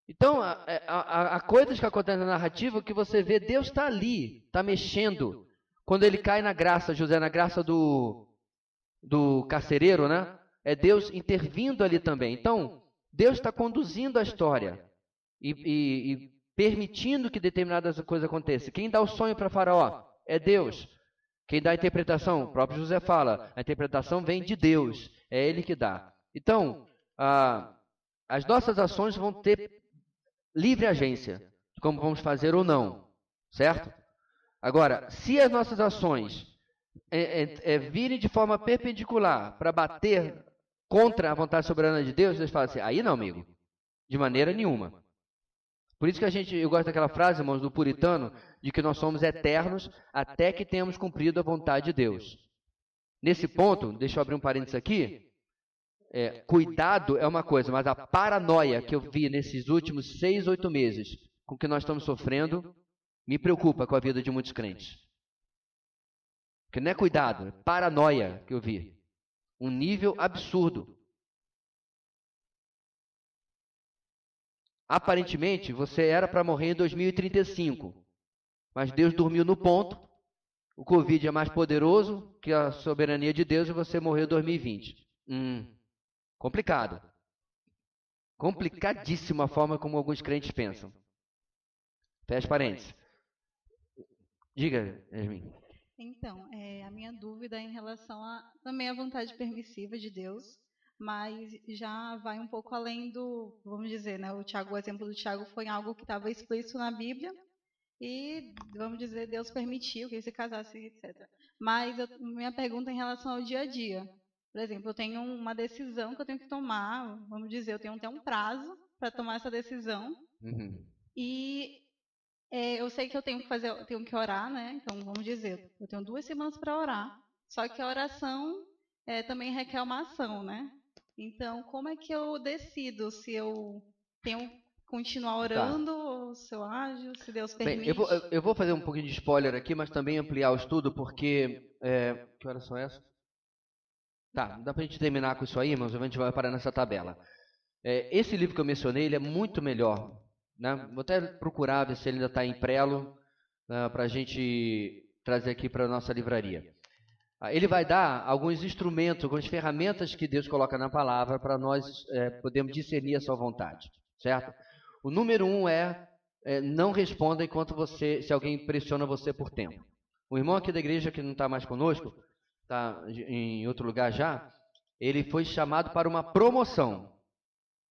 Então, há coisas que acontecem na narrativa que você vê, Deus está ali, está mexendo. Quando ele cai na graça, José, na graça do carcereiro, né? É Deus intervindo ali também. Então, Deus está conduzindo a história e permitindo que determinadas coisas aconteçam. Quem dá o sonho para Faraó é Deus. Quem dá a interpretação, o próprio José fala, a interpretação vem de Deus, é Ele que dá. Então, as nossas ações vão ter livre agência, como vamos fazer ou não, certo? Agora, se as nossas ações virem de forma perpendicular para bater contra a vontade soberana de Deus, Deus fala assim, aí não, amigo, de maneira nenhuma. Por isso que eu gosto daquela frase, irmãos, do puritano, de que nós somos eternos até que tenhamos cumprido a vontade de Deus. Nesse ponto, deixa eu abrir um parênteses aqui, cuidado é uma coisa, mas a paranoia que eu vi nesses últimos 6, 8 meses, com que nós estamos sofrendo, me preocupa com a vida de muitos crentes. Porque não é cuidado, é paranoia que eu vi. Um nível absurdo. Aparentemente, você era para morrer em 2035, mas Deus dormiu no ponto, o Covid é mais poderoso que a soberania de Deus e você morreu em 2020. Complicado. Complicadíssima a forma como alguns crentes pensam. Fecha parênteses. Diga, Yasmin. Então, a minha dúvida é em relação também à vontade permissiva de Deus, mas já vai um pouco além do, vamos dizer, né? O exemplo do Tiago foi algo que estava explícito na Bíblia e, vamos dizer, Deus permitiu que ele se casasse, etc. Mas minha pergunta é em relação ao dia a dia. Por exemplo, eu tenho uma decisão que eu tenho que tomar, vamos dizer, eu tenho até um prazo para tomar essa decisão. E eu sei que eu tenho que orar, né? Então, vamos dizer, eu tenho 2 semanas para orar. Só que a oração também requer uma ação, né? Então, como é que eu decido se eu tenho que continuar orando ou se eu ajo, se Deus permite? Bem, eu vou fazer um pouquinho de spoiler aqui, mas também ampliar o estudo, porque... que horas são essas? Tá, dá pra gente terminar com isso aí, mas a gente vai parar nessa tabela. Esse livro que eu mencionei, ele é muito melhor, né? Vou até procurar ver se ele ainda está em prelo, para a gente trazer aqui para a nossa livraria. Ele vai dar alguns instrumentos, algumas ferramentas que Deus coloca na palavra para nós podermos discernir a sua vontade, certo? O número 1 não responda enquanto se alguém pressiona você por tempo. O irmão aqui da igreja que não está mais conosco, está em outro lugar já, ele foi chamado para uma promoção,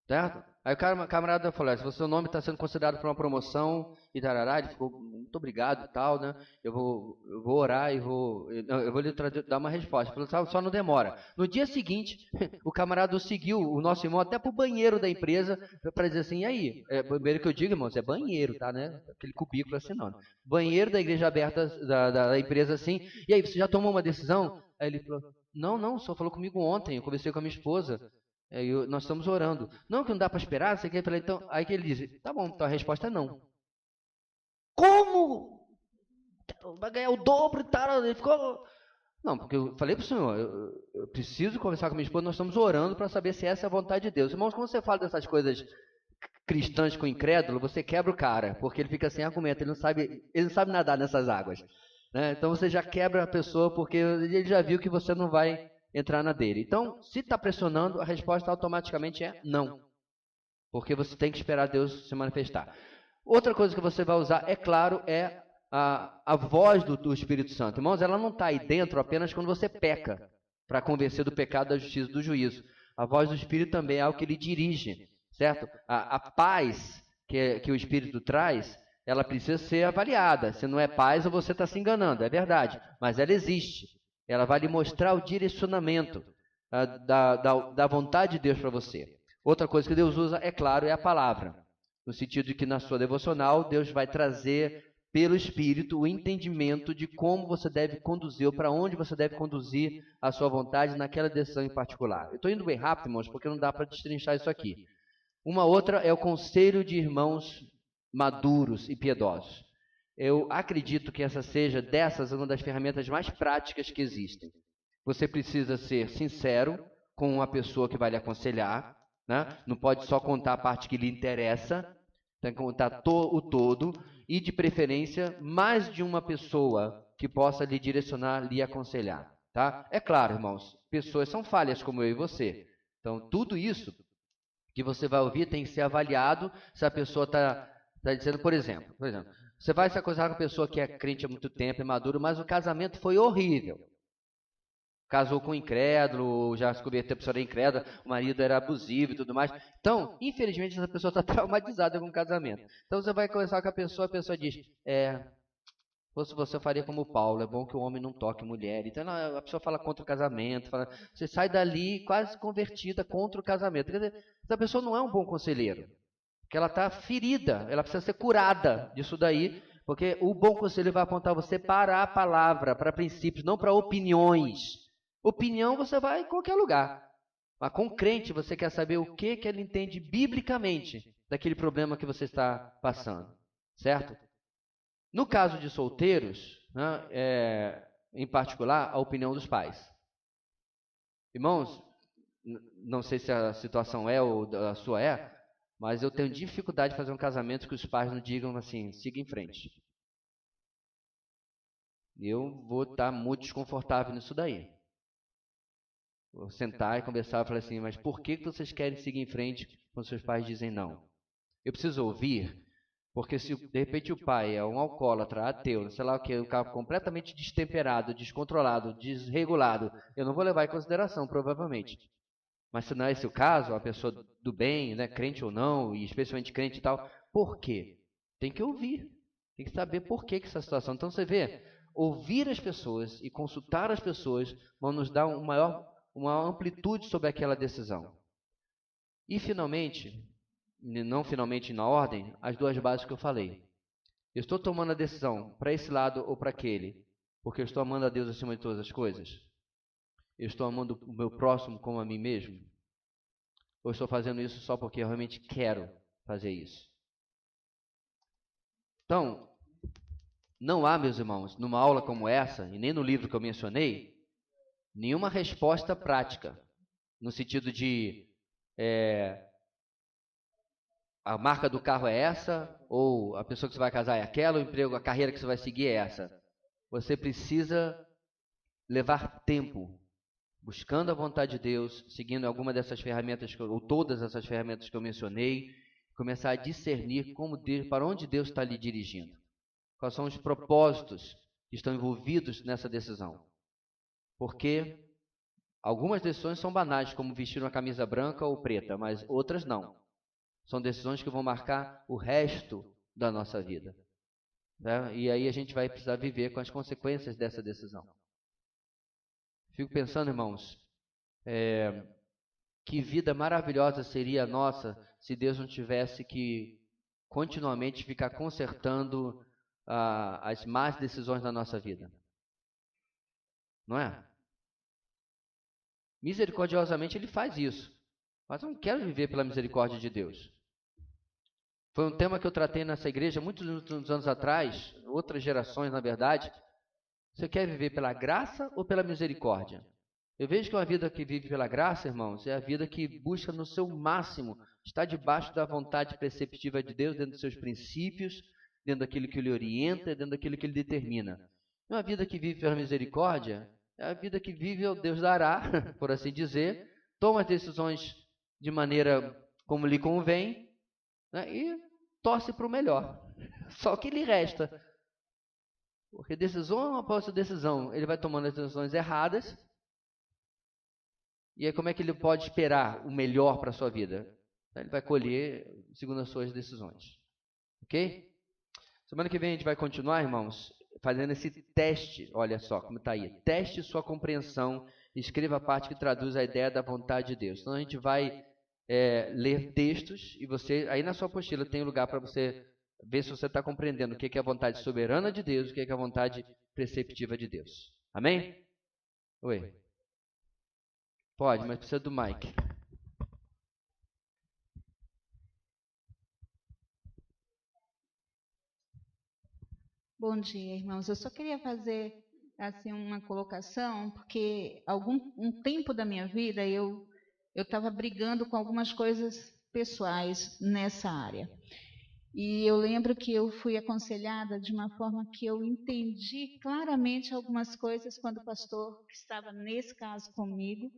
certo? Aí o camarada falou, se o seu nome está sendo considerado para uma promoção, e tarará, ele ficou, muito obrigado e tal, né? Eu vou orar e eu vou lhe dar uma resposta. Ele falou, só não demora. No dia seguinte, o camarada seguiu o nosso irmão até para o banheiro da empresa, para dizer assim, e aí? Banheiro que eu digo, irmãos, é banheiro, tá, né? Aquele cubículo assim, não. Banheiro da igreja aberta da empresa assim, e aí, você já tomou uma decisão? Aí ele falou, não, só falou comigo ontem, eu conversei com a minha esposa. Nós estamos orando. Não, que não dá para esperar. Você quer falar, então, aí que ele diz, tá bom, então a resposta é não. Como? Vai ganhar o dobro e tal. Ele ficou... Não, porque eu falei para o senhor, eu preciso conversar com minha esposa, nós estamos orando para saber se essa é a vontade de Deus. Irmãos, quando você fala dessas coisas cristãs com o incrédulo, você quebra o cara, porque ele fica sem argumento, ele não sabe nadar nessas águas. Né? Então você já quebra a pessoa, porque ele já viu que você não vai entrar na dele. Então, se está pressionando, a resposta automaticamente é não. Porque você tem que esperar Deus se manifestar. Outra coisa que você vai usar, é claro, é a voz do Espírito Santo. Irmãos, ela não está aí dentro apenas quando você peca, para convencer do pecado, da justiça e do juízo. A voz do Espírito também é algo que ele dirige, certo? A paz que o Espírito traz, ela precisa ser avaliada. Se não é paz, você está se enganando, é verdade. Mas ela existe. Ela vai lhe mostrar o direcionamento da vontade de Deus para você. Outra coisa que Deus usa, é claro, é a palavra. No sentido de que na sua devocional, Deus vai trazer pelo Espírito o entendimento de como você deve conduzir, ou para onde você deve conduzir a sua vontade naquela decisão em particular. Eu estou indo bem rápido, irmãos, porque não dá para destrinchar isso aqui. Uma outra é o conselho de irmãos maduros e piedosos. Eu acredito que essa seja uma das ferramentas mais práticas que existem. Você precisa ser sincero com uma pessoa que vai lhe aconselhar, né? Não pode só contar a parte que lhe interessa, tem que contar o todo, e de preferência mais de uma pessoa que possa lhe direcionar, lhe aconselhar. Tá? É claro, irmãos, pessoas são falhas como eu e você. Então, tudo isso que você vai ouvir tem que ser avaliado se a pessoa está dizendo, por exemplo, você vai se acusar com a pessoa que é crente há muito tempo, é maduro, mas o casamento foi horrível. Casou com um incrédulo, já se converteu, a pessoa era incrédula, o marido era abusivo e tudo mais. Então, infelizmente, essa pessoa está traumatizada com o casamento. Então, você vai conversar com a pessoa diz, você faria como Paulo, é bom que o homem não toque mulher. Então, a pessoa fala contra o casamento, você sai dali quase convertida contra o casamento. Quer dizer, essa pessoa não é um bom conselheiro. Porque ela está ferida, ela precisa ser curada disso daí, porque o bom conselho vai apontar você para a palavra, para princípios, não para opiniões. Opinião você vai em qualquer lugar, mas com crente você quer saber o que ele entende biblicamente daquele problema que você está passando, certo? No caso de solteiros, né, em particular, a opinião dos pais. Irmãos, não sei se a situação é ou a sua Mas eu tenho dificuldade de fazer um casamento que os pais não digam assim, siga em frente. Eu vou estar muito desconfortável nisso daí. Vou sentar e conversar e falar assim, mas por que vocês querem seguir em frente quando seus pais dizem não? Eu preciso ouvir, porque se de repente o pai é um alcoólatra, ateu, sei lá o que, um cara completamente destemperado, descontrolado, desregulado, eu não vou levar em consideração, provavelmente. Mas se não é esse o caso, uma pessoa do bem, né, crente ou não, e especialmente crente e tal, por quê? Tem que ouvir, tem que saber por que essa situação. Então você vê, ouvir as pessoas e consultar as pessoas vão nos dar uma amplitude sobre aquela decisão. E finalmente, não finalmente na ordem, as duas bases que eu falei. Eu estou tomando a decisão para esse lado ou para aquele, porque eu estou amando a Deus acima de todas as coisas? Eu estou amando o meu próximo como a mim mesmo? Ou estou fazendo isso só porque eu realmente quero fazer isso? Então, não há, meus irmãos, numa aula como essa, e nem no livro que eu mencionei, nenhuma resposta prática, no sentido de a marca do carro é essa, ou a pessoa que você vai casar é aquela, o emprego, a carreira que você vai seguir é essa. Você precisa levar tempo buscando a vontade de Deus, seguindo alguma dessas ferramentas, ou todas essas ferramentas que eu mencionei, começar a discernir para onde Deus está lhe dirigindo. Quais são os propósitos que estão envolvidos nessa decisão. Porque algumas decisões são banais, como vestir uma camisa branca ou preta, mas outras não. São decisões que vão marcar o resto da nossa vida. Né? E aí a gente vai precisar viver com as consequências dessa decisão. Fico pensando, irmãos, que vida maravilhosa seria a nossa se Deus não tivesse que continuamente ficar consertando as más decisões da nossa vida. Não é? Misericordiosamente Ele faz isso. Mas eu não quero viver pela misericórdia de Deus. Foi um tema que eu tratei nessa igreja muitos anos atrás, outras gerações, na verdade. Você quer viver pela graça ou pela misericórdia? Eu vejo que uma vida que vive pela graça, irmãos, é a vida que busca no seu máximo estar debaixo da vontade preceptiva de Deus, dentro dos seus princípios, dentro daquilo que Ele orienta, dentro daquilo que Ele determina. E uma vida que vive pela misericórdia é a vida que vive o Deus dará, por assim dizer, toma as decisões de maneira como lhe convém, né, e torce para o melhor. Só que lhe resta. Porque decisão após decisão, ele vai tomando as decisões erradas. E aí como é que ele pode esperar o melhor para a sua vida? Ele vai colher segundo as suas decisões. Ok? Semana que vem a gente vai continuar, irmãos, fazendo esse teste. Olha só como está aí. Teste sua compreensão. Escreva a parte que traduz a ideia da vontade de Deus. Então a gente vai ler textos e você, aí na sua apostila tem um lugar para você ver se você está compreendendo o que é a vontade soberana de Deus, o que é a vontade preceptiva de Deus. Amém? Oi. Pode, mas precisa do Mike. Bom dia, irmãos. Eu só queria fazer assim uma colocação, porque um tempo da minha vida eu estava brigando com algumas coisas pessoais nessa área. E eu lembro que eu fui aconselhada de uma forma que eu entendi claramente algumas coisas quando o pastor, que estava nesse caso comigo,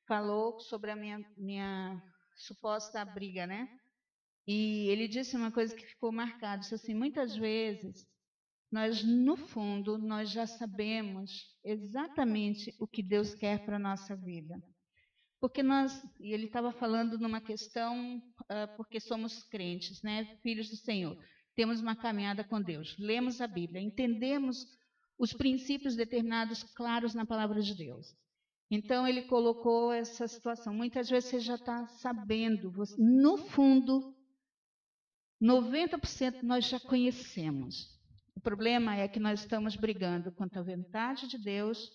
falou sobre a minha suposta briga, né? E ele disse uma coisa que ficou marcada, disse assim, muitas vezes, nós, no fundo, nós já sabemos exatamente o que Deus quer para a nossa vida. Porque e ele estava falando numa questão, porque somos crentes, né, filhos do Senhor, temos uma caminhada com Deus, lemos a Bíblia, entendemos os princípios determinados claros na palavra de Deus. Então, ele colocou essa situação. Muitas vezes você já está sabendo, no fundo, 90% nós já conhecemos. O problema é que nós estamos brigando contra a vontade de Deus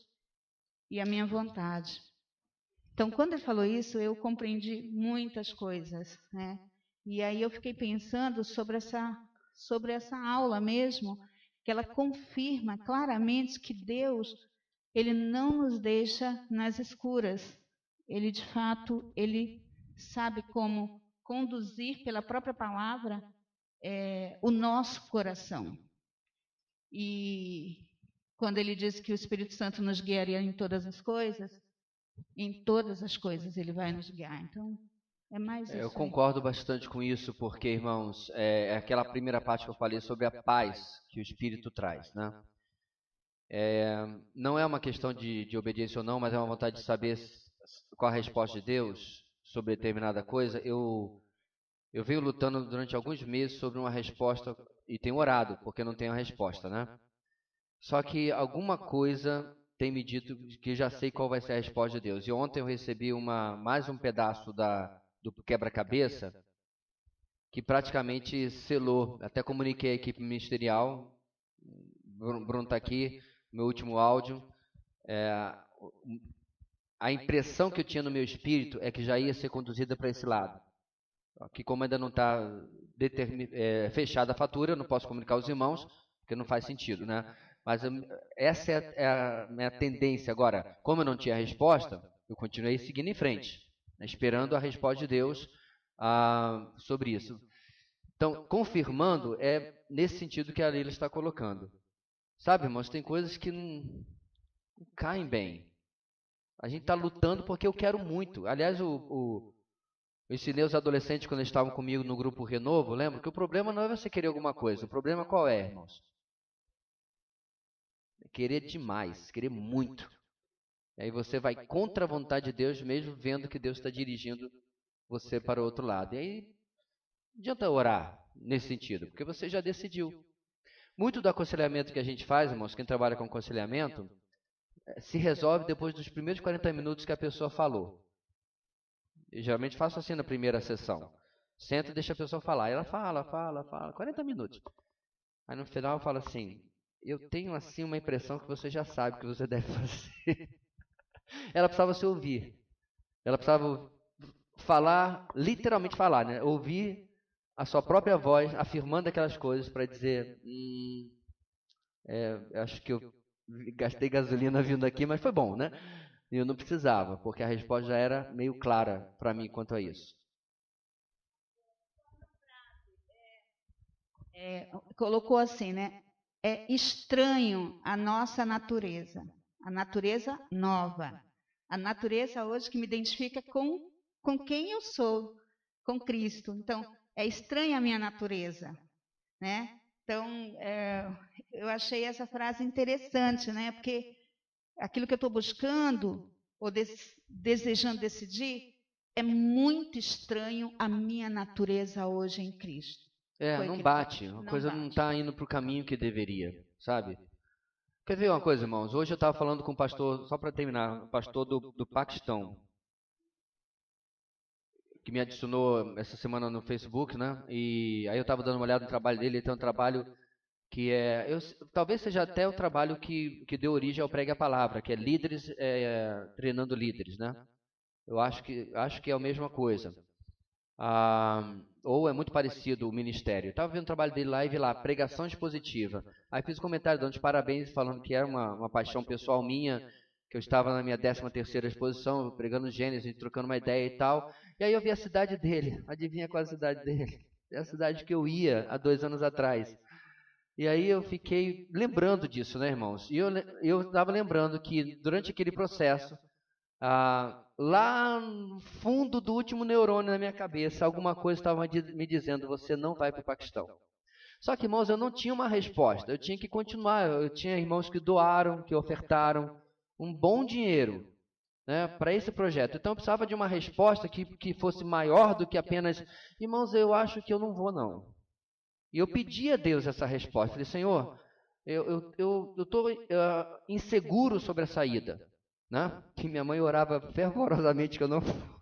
e a minha vontade. Então, quando ele falou isso, eu compreendi muitas coisas, né? E aí eu fiquei pensando sobre essa aula mesmo, que ela confirma claramente que Deus, Ele não nos deixa nas escuras. Ele, de fato, Ele sabe como conduzir pela própria palavra o nosso coração. E quando ele diz que o Espírito Santo nos guiaria em todas as coisas ele vai nos guiar. Então, é mais isso. Eu concordo bastante com isso, porque, irmãos, é aquela primeira parte que eu falei sobre a paz que o Espírito traz, né? Não é uma questão de obediência ou não, mas é uma vontade de saber qual a resposta de Deus sobre determinada coisa. Eu venho lutando durante alguns meses sobre uma resposta e tenho orado, porque não tenho a resposta, né? Só que alguma coisa tem me dito que já sei qual vai ser a resposta de Deus. E ontem eu recebi mais um pedaço do quebra-cabeça que praticamente selou. Até comuniquei à equipe ministerial, Bruno está aqui, meu último áudio. A impressão que eu tinha no meu espírito é que já ia ser conduzida para esse lado. Que como ainda não está fechada a fatura, eu não posso comunicar aos irmãos, porque não faz sentido, né? Mas essa é a minha tendência. Agora, como eu não tinha resposta, eu continuei seguindo em frente, né, esperando a resposta de Deus sobre isso. Então, confirmando, é nesse sentido que a Leila está colocando. Sabe, irmãos, tem coisas que não caem bem. A gente está lutando porque eu quero muito. Aliás, eu ensinei os adolescentes quando eles estavam comigo no grupo Renovo, lembra? Que o problema não é você querer alguma coisa. O problema qual é, irmãos? É querer demais, querer muito. E aí você vai contra a vontade de Deus, mesmo vendo que Deus está dirigindo você para o outro lado. E aí, não adianta orar nesse sentido, porque você já decidiu. Muito do aconselhamento que a gente faz, irmãos, quem trabalha com aconselhamento, se resolve depois dos primeiros 40 minutos que a pessoa falou. Eu geralmente faço assim na primeira sessão. Sento e deixo a pessoa falar. Ela fala, 40 minutos. Aí no final eu falo assim, eu tenho assim uma impressão que você já sabe o que você deve fazer. Ela precisava se ouvir. Ela precisava falar, literalmente falar, né? Ouvir a sua própria voz afirmando aquelas coisas para dizer, acho que eu gastei gasolina vindo aqui, mas foi bom, né? E eu não precisava, porque a resposta já era meio clara para mim quanto a isso. Colocou assim, né? É estranho a nossa natureza, a natureza nova, a natureza hoje que me identifica com quem eu sou, com Cristo. Então, é estranha a minha natureza, né? Então, eu achei essa frase interessante, né? Porque aquilo que eu estou buscando ou desejando decidir é muito estranho à minha natureza hoje em Cristo. Não bate, a coisa não está indo para o caminho que deveria, sabe? Quer ver uma coisa, irmãos? Hoje eu estava falando com um pastor, só para terminar, um pastor do Paquistão, que me adicionou essa semana no Facebook, né? E aí eu estava dando uma olhada no trabalho dele. Ele tem um trabalho que talvez seja até o trabalho que deu origem ao Pregue a Palavra, que é líderes treinando líderes, né? Eu acho que é a mesma coisa. Ou é muito parecido o ministério. Eu estava vendo o trabalho dele lá e vi lá, pregação expositiva. Aí fiz um comentário dando os parabéns, falando que era uma paixão pessoal minha, que eu estava na minha 13ª exposição, pregando Gênesis, trocando uma ideia e tal. E aí eu vi a cidade dele. Adivinha qual é a cidade dele? É a cidade que eu ia há 2 anos atrás. E aí eu fiquei lembrando disso, né, irmãos? E eu estava lembrando que durante aquele processo, lá no fundo do último neurônio na minha cabeça, alguma coisa estava me dizendo, você não vai para o Paquistão. Só que, irmãos, eu não tinha uma resposta, eu tinha que continuar. Eu tinha irmãos que doaram, que ofertaram um bom dinheiro, né, para esse projeto. Então eu precisava de uma resposta que fosse maior do que apenas, irmãos, eu acho que eu não vou não. E eu pedi a Deus essa resposta. Falei, Senhor, eu estou inseguro sobre a saída, né? Que minha mãe orava fervorosamente que eu não fosse.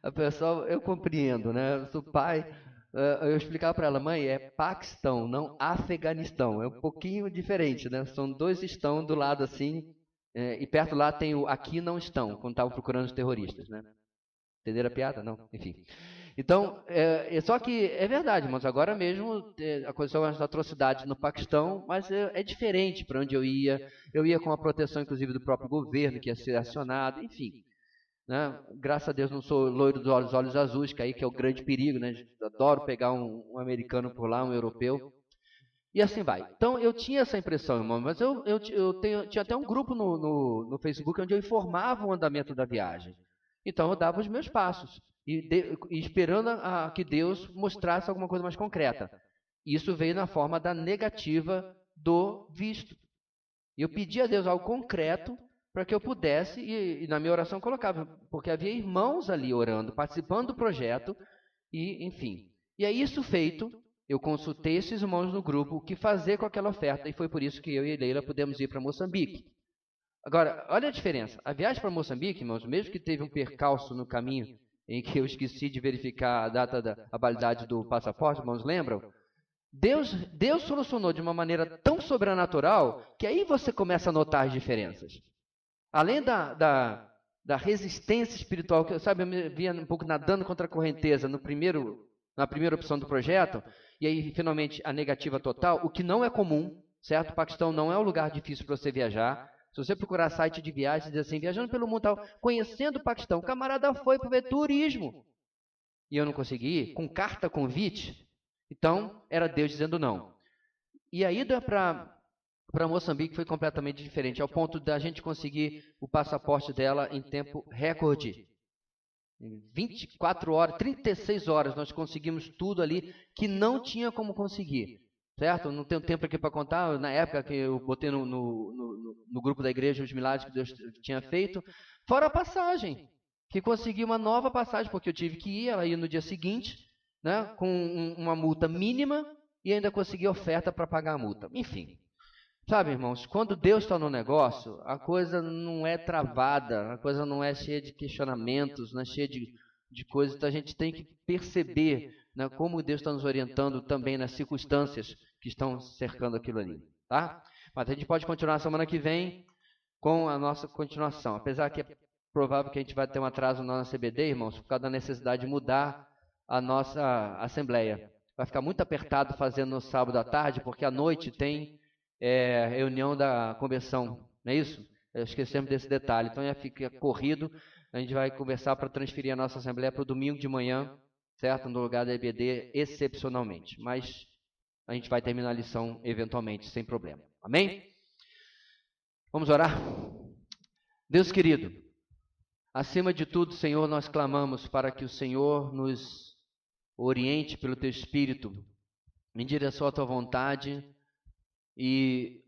A pessoa, eu compreendo, né? Eu sou pai. Eu explicava para ela, mãe, é Paquistão, não Afeganistão. É um pouquinho diferente, né? São 2 estão do lado assim, e perto lá tem o aqui não estão, quando estavam procurando os terroristas, né? Entenderam a piada? Não? Enfim. Então, só que é verdade, irmãos, agora mesmo aconteceu umas atrocidades no Paquistão, mas é diferente para onde eu ia com a proteção, inclusive, do próprio governo, que ia ser acionado, enfim. né? Graças a Deus não sou loiro dos olhos azuis, que aí que é o grande perigo, né? Adoro pegar um americano por lá, um europeu. E assim vai. Então, eu tinha essa impressão, irmão, mas eu tinha até um grupo no Facebook onde eu informava o andamento da viagem. Então, eu dava os meus passos, e esperando que Deus mostrasse alguma coisa mais concreta. Isso veio na forma da negativa do visto. E eu pedi a Deus algo concreto para que eu pudesse, e na minha oração colocava, porque havia irmãos ali orando, participando do projeto, e enfim. E aí, isso feito, eu consultei esses irmãos no grupo o que fazer com aquela oferta, e foi por isso que eu e Leila pudemos ir para Moçambique. Agora, olha a diferença. A viagem para Moçambique, irmãos, mesmo que teve um percalço no caminho, em que eu esqueci de verificar a data da validade do passaporte, irmãos, lembram? Deus solucionou de uma maneira tão sobrenatural que aí você começa a notar as diferenças. Além da resistência espiritual, que sabe, eu me via um pouco nadando contra a correnteza na primeira opção do projeto, e aí finalmente a negativa total, o que não é comum, certo? O Paquistão não é um lugar difícil para você viajar. Se você procurar site de viagem, diz assim, viajando pelo mundo tal, conhecendo o Paquistão, o camarada foi para ver turismo. E eu não consegui ir, com carta convite. Então, era Deus dizendo não. E a ida para Moçambique foi completamente diferente, ao ponto da gente conseguir o passaporte dela em tempo recorde. Em 24 horas, 36 horas, nós conseguimos tudo ali que não tinha como conseguir. Certo? Não tenho tempo aqui para contar, na época que eu botei no grupo da igreja os milagres que Deus tinha feito, fora a passagem, que consegui uma nova passagem, porque eu tive que ir, ela ia no dia seguinte, né, com uma multa mínima, e ainda consegui oferta para pagar a multa. Enfim, sabe, irmãos, quando Deus está no negócio, a coisa não é travada, a coisa não é cheia de questionamentos, não é cheia de coisas, então a gente tem que perceber, né, como Deus está nos orientando também nas circunstâncias que estão cercando aquilo ali, tá? Mas a gente pode continuar semana que vem com a nossa continuação, apesar que é provável que a gente vai ter um atraso na nossa CBD, irmãos, por causa da necessidade de mudar a nossa assembleia. Vai ficar muito apertado fazendo no sábado à tarde, porque à noite tem reunião da convenção, não é isso? Esquecemos desse detalhe, então já fica corrido, a gente vai conversar para transferir a nossa assembleia para o domingo de manhã, certo? No lugar da EBD, excepcionalmente. Mas a gente vai terminar a lição eventualmente, sem problema. Amém? Vamos orar? Deus querido, acima de tudo, Senhor, nós clamamos para que o Senhor nos oriente pelo Teu Espírito em direção à Tua vontade e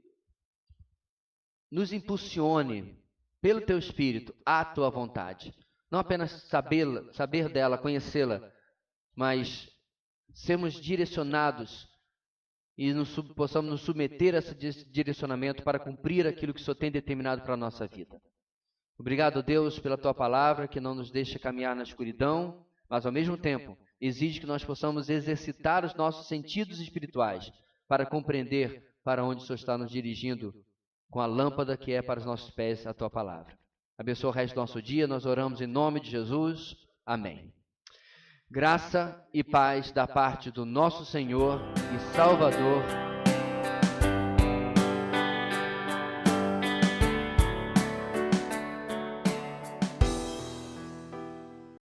nos impulsione pelo Teu Espírito à Tua vontade. Não apenas saber dela, conhecê-la, mas sermos direcionados e possamos nos submeter a esse direcionamento para cumprir aquilo que o Senhor tem determinado para a nossa vida. Obrigado, Deus, pela Tua palavra, que não nos deixa caminhar na escuridão, mas ao mesmo tempo exige que nós possamos exercitar os nossos sentidos espirituais para compreender para onde o Senhor está nos dirigindo com a lâmpada que é para os nossos pés a Tua palavra. Abençoa o resto do nosso dia, nós oramos em nome de Jesus. Amém. Graça e paz da parte do nosso Senhor e Salvador